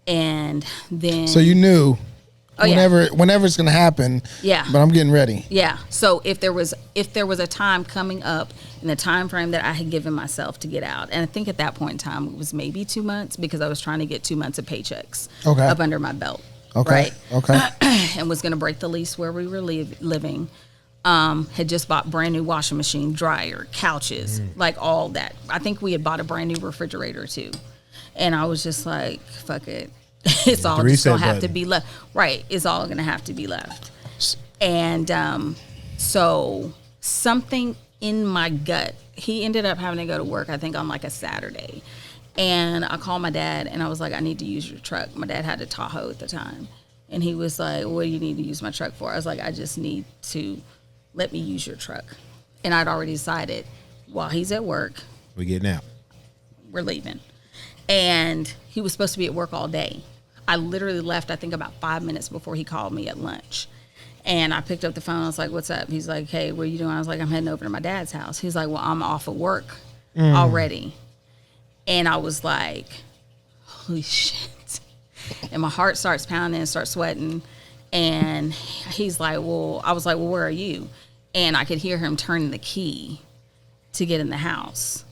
And then... So you knew Oh, yeah. whenever it's going to happen. Yeah. But I'm getting ready. Yeah. So if there was a time coming up in the time frame that I had given myself to get out, and I think at that point in time it was maybe 2 months, because I was trying to get 2 months of paychecks up under my belt. Okay. Right. Okay. And was going to break the lease where we were living. Had just bought brand new washing machine, dryer, couches, like all that. I think we had bought a brand new refrigerator too. And I was just like, fuck it. It's all just going to have to be left. Right. It's all going to have to be left. And so something in my gut, he ended up having to go to work, I think, on like a Saturday. And I called my dad, and I was like, I need to use your truck. My dad had a Tahoe at the time. And he was like, what do you need to use my truck for? I was like, I just need to let me use your truck. And I'd already decided, while he's at work, We're getting out. we're leaving. And he was supposed to be at work all day. I literally left, I think, about 5 minutes before he called me at lunch. And I picked up the phone. I was like, what's up? He's like, hey, what are you doing? I was like, I'm heading over to my dad's house. He's like, well, I'm off of work already. And I was like, holy shit. And my heart starts pounding and starts sweating. And he's like, well, I was like, well, where are you? And I could hear him turning the key to get in the house.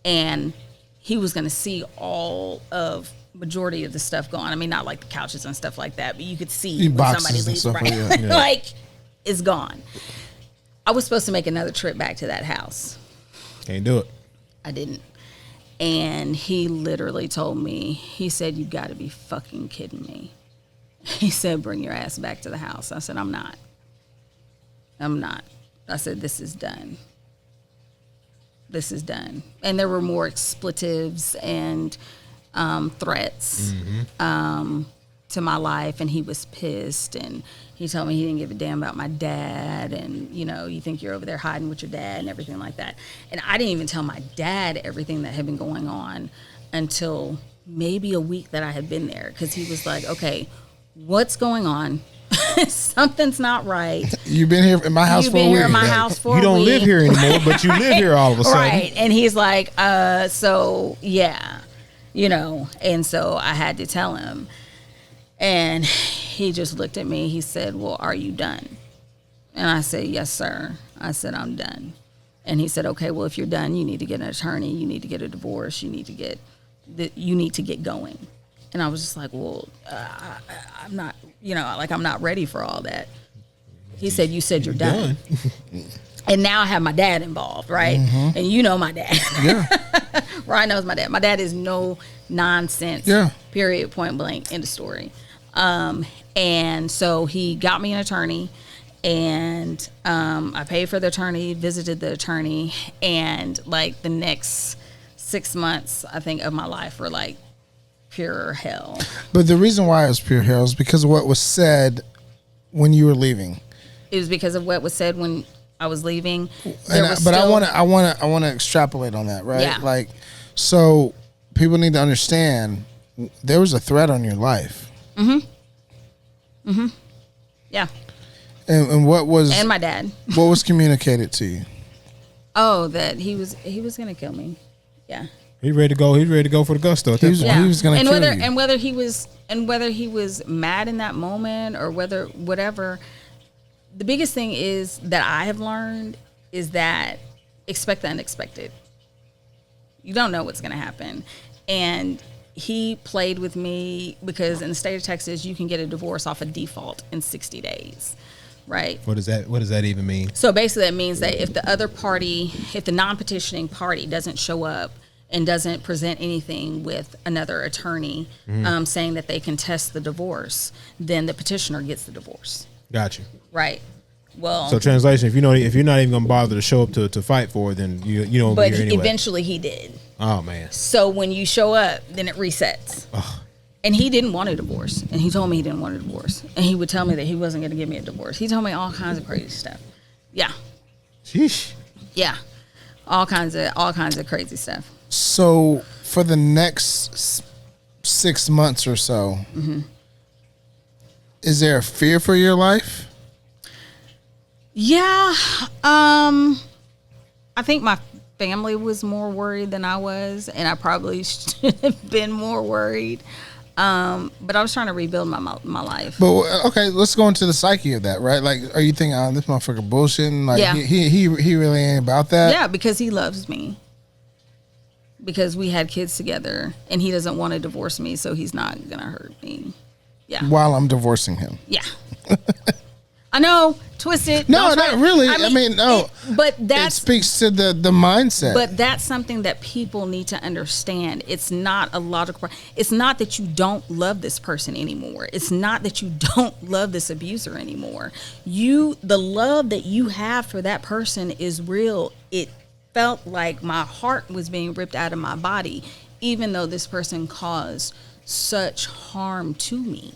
And he was going to see all of majority of the stuff gone. I mean, not like the couches and stuff like that, but you could see when somebody leaves, stuff, right? yeah. Like, it's gone. I was supposed to make another trip back to that house. Can't do it. I didn't. And he literally told me, he said, you got to be fucking kidding me. He said, bring your ass back to the house. I said, I'm not. I said, this is done. This is done. And there were more expletives and threats to my life, and he was pissed, and he told me he didn't give a damn about my dad, and you think you're over there hiding with your dad and everything like that. And I didn't even tell my dad everything that had been going on until maybe a week that I had been there, because he was like, okay, what's going on? Something's not right. You've been here in my house for a week. You've been here in my house for a week. You don't live here anymore, but you live here all of a sudden. Right. And he's like, so yeah, and so I had to tell him. And he just looked at me. He said, well, are you done? And I said, yes, sir. I said, I'm done. And he said, okay, well, if you're done, you need to get an attorney. You need to get a divorce. You need to get going. And I was just like, well, I'm not, I'm not ready for all that. He said, you said you're done. And now I have my dad involved, right? Mm-hmm. And you know my dad. Yeah. Ryan knows my dad. My dad is no nonsense. Yeah. Period, point blank, end of story. And so he got me an attorney, and I paid for the attorney, visited the attorney, and like the next 6 months, I think, of my life were like pure hell. But the reason why it was pure hell is because of what was said when you were leaving. It was because of what was said when I was leaving. But I want to extrapolate on that, right? Yeah. Like, so people need to understand there was a threat on your life. Mm-hmm. Mm-hmm. Yeah. And what was, and my dad. What was communicated to you? Oh, that he was gonna kill me. Yeah. He's ready to go. He's ready to go for the gusto. He was gonna kill you. And whether he was mad in that moment or whatever. The biggest thing is that I have learned is that expect the unexpected. You don't know what's gonna happen, and he played with me because in the state of Texas, you can get a divorce off a default in 60 days. Right. What does that even mean? So basically that means that if the non-petitioning party doesn't show up and doesn't present anything with another attorney saying that they contest the divorce, then the petitioner gets the divorce. Gotcha. Right. Well, so translation, if you're not even going to bother to show up to fight for it, then you don't. But be here anyway. Eventually he did. Oh man. So when you show up, then it resets. Ugh. And he didn't want a divorce. And he told me he didn't want a divorce. And he would tell me that he wasn't going to give me a divorce. He told me all kinds of crazy stuff. Yeah. Sheesh. Yeah. All kinds of crazy stuff. So for the next 6 months or so, is there a fear for your life? Yeah. I think my family was more worried than I was. And I probably should have been more worried. But I was trying to rebuild my life. But okay, let's go into the psyche of that, right? Like, are you thinking, oh, this motherfucker bullshitting? Like, yeah. he really ain't about that? Yeah, because he loves me. Because we had kids together, and he doesn't want to divorce me, so he's not gonna hurt me. Yeah. While I'm divorcing him. Yeah. I know, twisted. No, not really. I mean, no. It speaks to the mindset. But that's something that people need to understand. It's not a logical. It's not that you don't love this person anymore. It's not that you don't love this abuser anymore. The love that you have for that person is real. It felt like my heart was being ripped out of my body, even though this person caused such harm to me.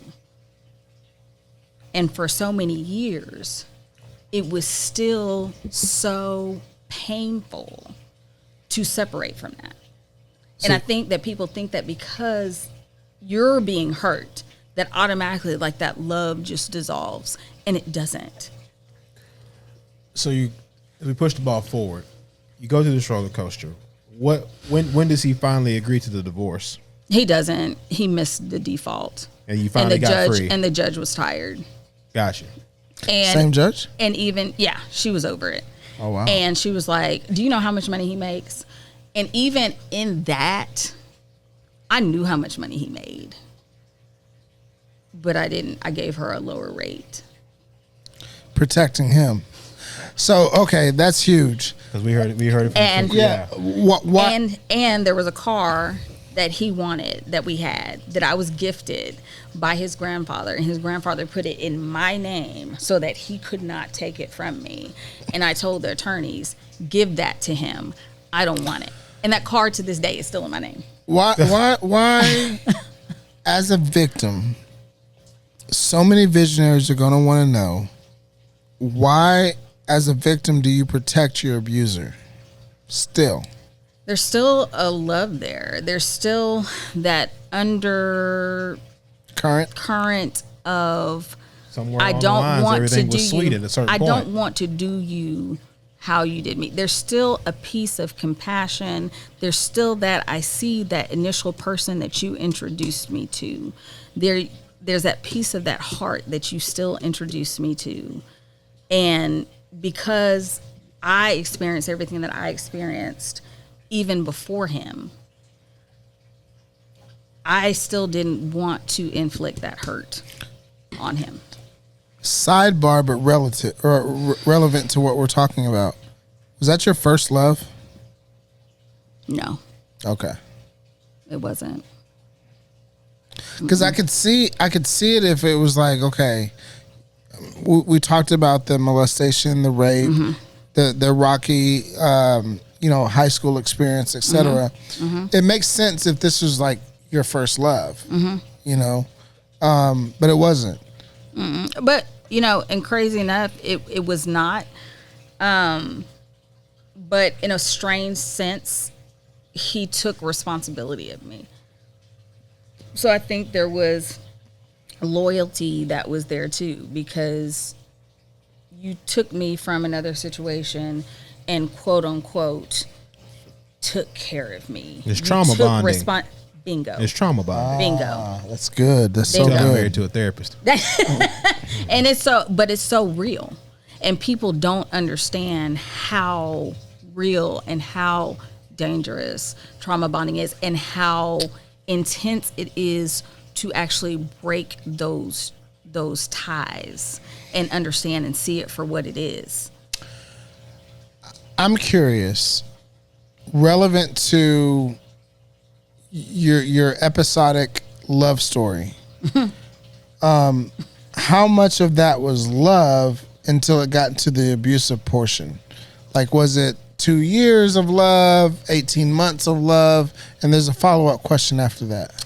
And for so many years, it was still so painful to separate from that. And I think that people think that because you're being hurt, that automatically like that love just dissolves, and it doesn't. So as we push the ball forward, you go through this roller coaster. When does he finally agree to the divorce? He doesn't. He missed the default. And you finally got free. And the judge was tired. Gotcha. And same judge? And even, yeah, she was over it. Oh, wow. And she was like, do you know how much money he makes? And even in that, I knew how much money he made. But I didn't. I gave her a lower rate. Protecting him. So, okay, that's huge. Because we heard it from and yeah. What? And there was a car that he wanted that we had that I was gifted by his grandfather, and his grandfather put it in my name so that he could not take it from me. And I told the attorneys, give that to him. I don't want it. And that car to this day is still in my name. Why as a victim, so many visionaries are going to want to know, why as a victim do you protect your abuser still? There's still a love there. There's still that current of somewhere I don't want to do sweet you. At a certain I point. don't want to do you how you did me. There's still a piece of compassion. There's still that I see that initial person that you introduced me to. There's that piece of that heart that you still introduced me to. And because I experienced everything that I experienced even before him, I still didn't want to inflict that hurt on him. Sidebar, but relevant to what we're talking about. Was that your first love? No, Okay. it wasn't. Because I could see it if it was like, okay, we talked about the molestation, the rape, the rocky, high school experience, etc. It makes sense if this was like your first love, but it wasn't. But and crazy enough, it was not. But in a strange sense, he took responsibility of me. So I think there was loyalty that was there too, because you took me from another situation and quote unquote took care of me. It's trauma bonding. Bingo. It's trauma bonding. Bingo. That's good. That's so Bingo. Got good. married to a therapist. And it's so real. And people don't understand how real and how dangerous trauma bonding is, and how intense it is to actually break those ties and understand and see it for what it is. I'm curious, relevant to your episodic love story. How much of that was love until it got into the abusive portion? Like, was it 2 years of love, 18 months of love? And there's a follow-up question after that.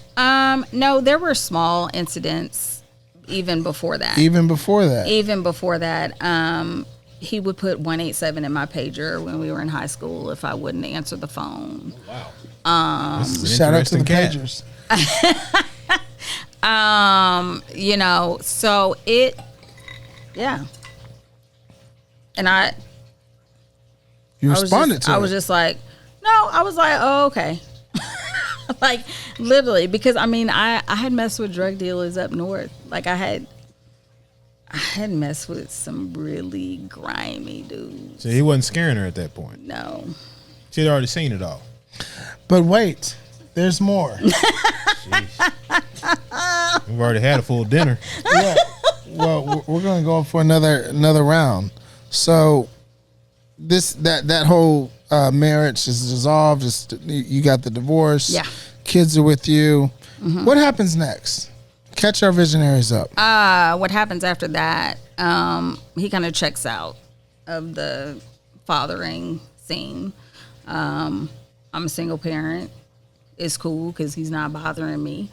No, there were small incidents even before that. Even before that? Even before that. He would put 187 in my pager when we were in high school if I wouldn't answer the phone. Wow. This is an Shout out to the interesting pagers. So it, yeah. And You responded to it. I was just like, no, I was like, oh, okay. Like, literally, because I had messed with drug dealers up north. Like, I had messed with some really grimy dudes. So he wasn't scaring her at that point. No. She'd already seen it all. But wait, there's more. Jeez. We've already had a full dinner. Yeah. Well, we're going to go for another round. So that whole marriage is dissolved. You got the divorce. Yeah. Kids are with you. What happens next? Catch our visionaries up. What happens after that? He kind of checks out of the fathering scene. I'm a single parent. It's cool because he's not bothering me.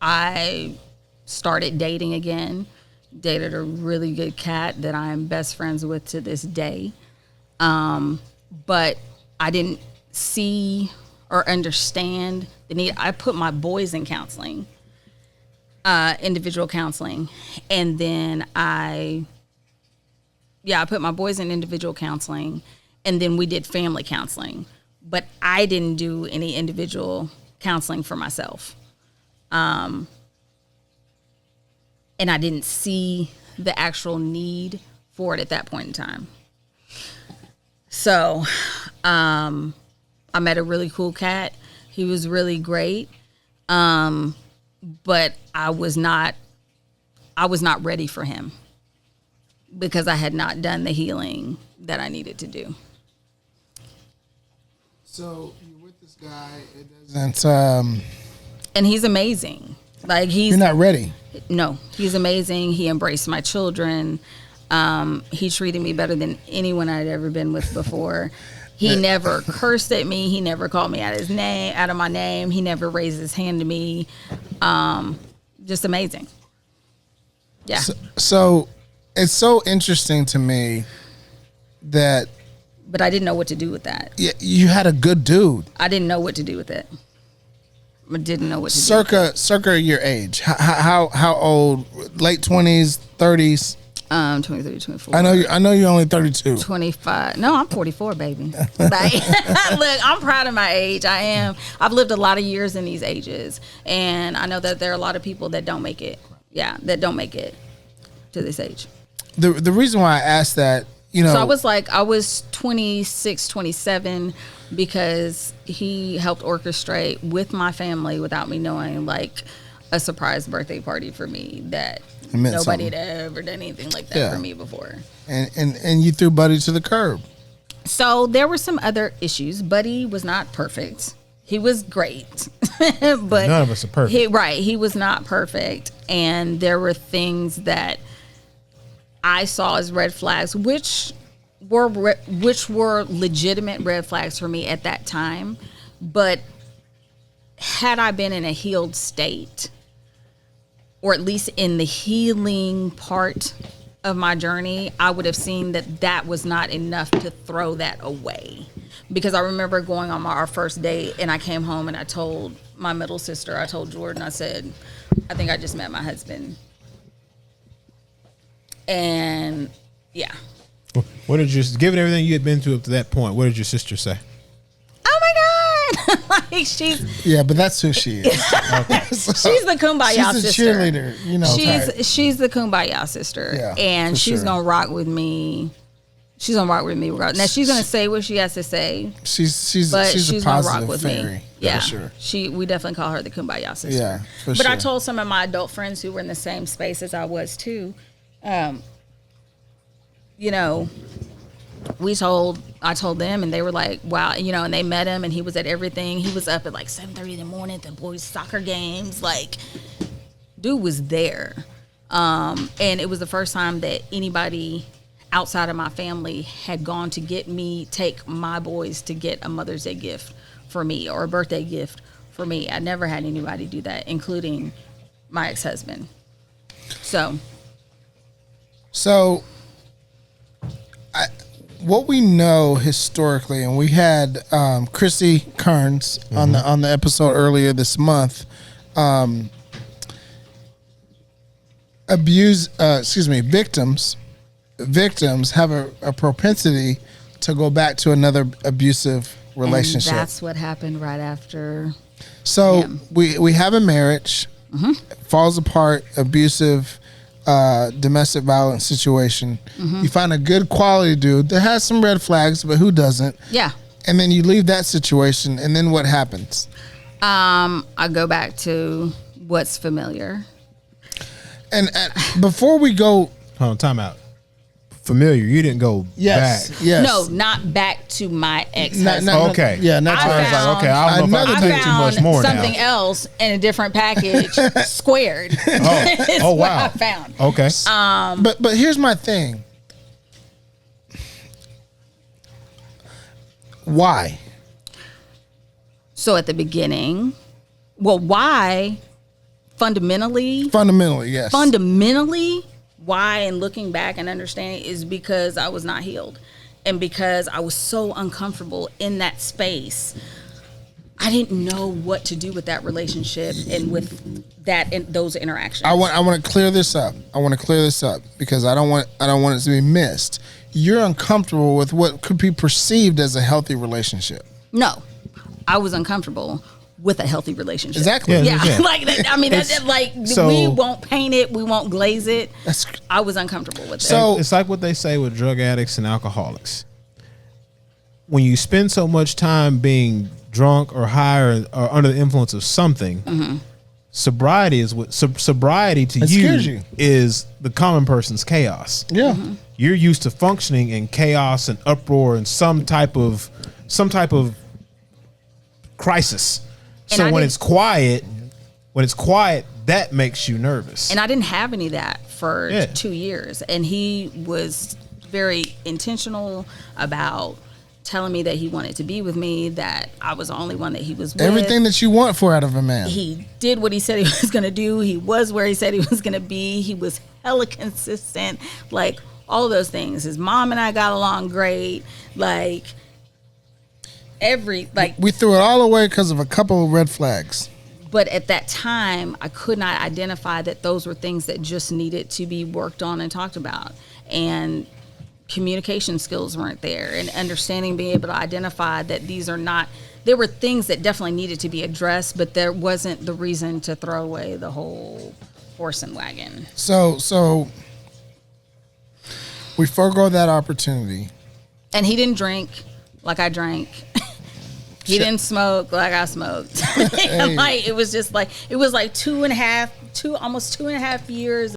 I started dating again. Dated a really good cat that I'm best friends with to this day. But I didn't see or understand the need. I put my boys in counseling, individual counseling. And then I put my boys in individual counseling, and then we did family counseling. But I didn't do any individual counseling for myself. And I didn't see the actual need for it at that point in time. So I met a really cool cat. He was really great. But I was not ready for him because I had not done the healing that I needed to do. So you're with this guy. It doesn't. And he's amazing. Like, You're not ready. No, he's amazing. He embraced my children. He treated me better than anyone I'd ever been with before. He never cursed at me. He never called me out of my name. He never raised his hand to me. Just amazing. Yeah. So it's so interesting to me that. But I didn't know what to do with that. You had a good dude. I didn't know what to do with it. I didn't know what to do. Circa your age. How old? Late 20s, 30s? 23, 24. I know you're only 32. 25. No, I'm 44, baby. Like, look, I'm proud of my age. I am. I've lived a lot of years in these ages, and I know that there are a lot of people that don't make it. Yeah, that don't make it to this age. The reason why I asked that, So I was 26, 27 because he helped orchestrate with my family without me knowing, like, a surprise birthday party for me that nobody had ever done anything like that for me before. And you threw Buddy to the curb. So there were some other issues. Buddy was not perfect. He was great, but none of us are perfect. He was not perfect, and there were things that I saw as red flags, which were legitimate red flags for me at that time. But had I been in a healed state, or at least in the healing part of my journey, I would have seen that was not enough to throw that away. Because I remember going on our first date, and I came home and I told my middle sister, I told Jordan, I said, I think I just met my husband. And yeah. What did given everything you had been through up to that point, what did your sister say? Oh my God. Like, she's. Yeah, but that's who she is. Okay. She's the kumbaya sister. She's a cheerleader, you know. She's the kumbaya sister. Yeah, and she's going to rock with me. She's gonna rock with me regardless. Now she's gonna say what she has to say. She's gonna rock with fairy, me. Yeah, for sure. We definitely call her the kumbaya sister. Yeah, for but sure. I told some of my adult friends who were in the same space as I was too. You know, I told them, and they were like, "Wow," you know. And they met him, and he was at everything. He was up at like 7:30 in the morning at the boys' soccer games. Like, dude was there, and it was the first time that anybody outside of my family had gone to take my boys to get a Mother's Day gift for me or a birthday gift for me. I never had anybody do that, including my ex-husband. So what we know historically, and we had Chrissy Kearns on the episode earlier this month, victims have a propensity to go back to another abusive relationship. And that's what happened right after. So we have a marriage, falls apart, abusive, domestic violence situation. You find a good quality dude that has some red flags, but who doesn't? Yeah. And then you leave that situation, and then what happens? I go back to what's familiar. And before we go, hold on, time out. Familiar, you didn't go back. Yes. No, not back to my ex-husband. Okay. Yeah, not I was like, okay, I don't know if I can take too much more now. Something else in a different package, squared. Oh wow! What I found. Okay. But here's my thing. Why? So at the beginning, well, why? Fundamentally, yes. Why, and looking back and understanding, is because I was not healed, and because I was so uncomfortable in that space. I didn't know what to do with that relationship and with that and those interactions. I want to clear this up. Because I don't want it to be missed. You're uncomfortable with what could be perceived as a healthy relationship. No, I was uncomfortable with a healthy relationship. Exactly. Yeah. Like that, I mean, we won't paint it, we won't glaze it. I was uncomfortable with it. So it's like what they say with drug addicts and alcoholics. When you spend so much time being drunk or high or under the influence of something, sobriety to you is the common person's chaos. Yeah. You're used to functioning in chaos and uproar and some type of crisis. So when it's quiet, that makes you nervous. And I didn't have any of that for 2 years. And he was very intentional about telling me that he wanted to be with me, that I was the only one that he was with. Everything that you want out of a man. He did what he said he was going to do. He was where he said he was going to be. He was hella consistent. Like, all of those things. His mom and I got along great. Like, we threw it all away because of a couple of red flags. But at that time, I could not identify that those were things that just needed to be worked on and talked about. And communication skills weren't there, and understanding, being able to identify that there were things that definitely needed to be addressed, but there wasn't the reason to throw away the whole horse and wagon. So we forego that opportunity. And he didn't drink like I drank. He didn't smoke like I smoked. Hey. Like it was just like it was like almost 2.5 years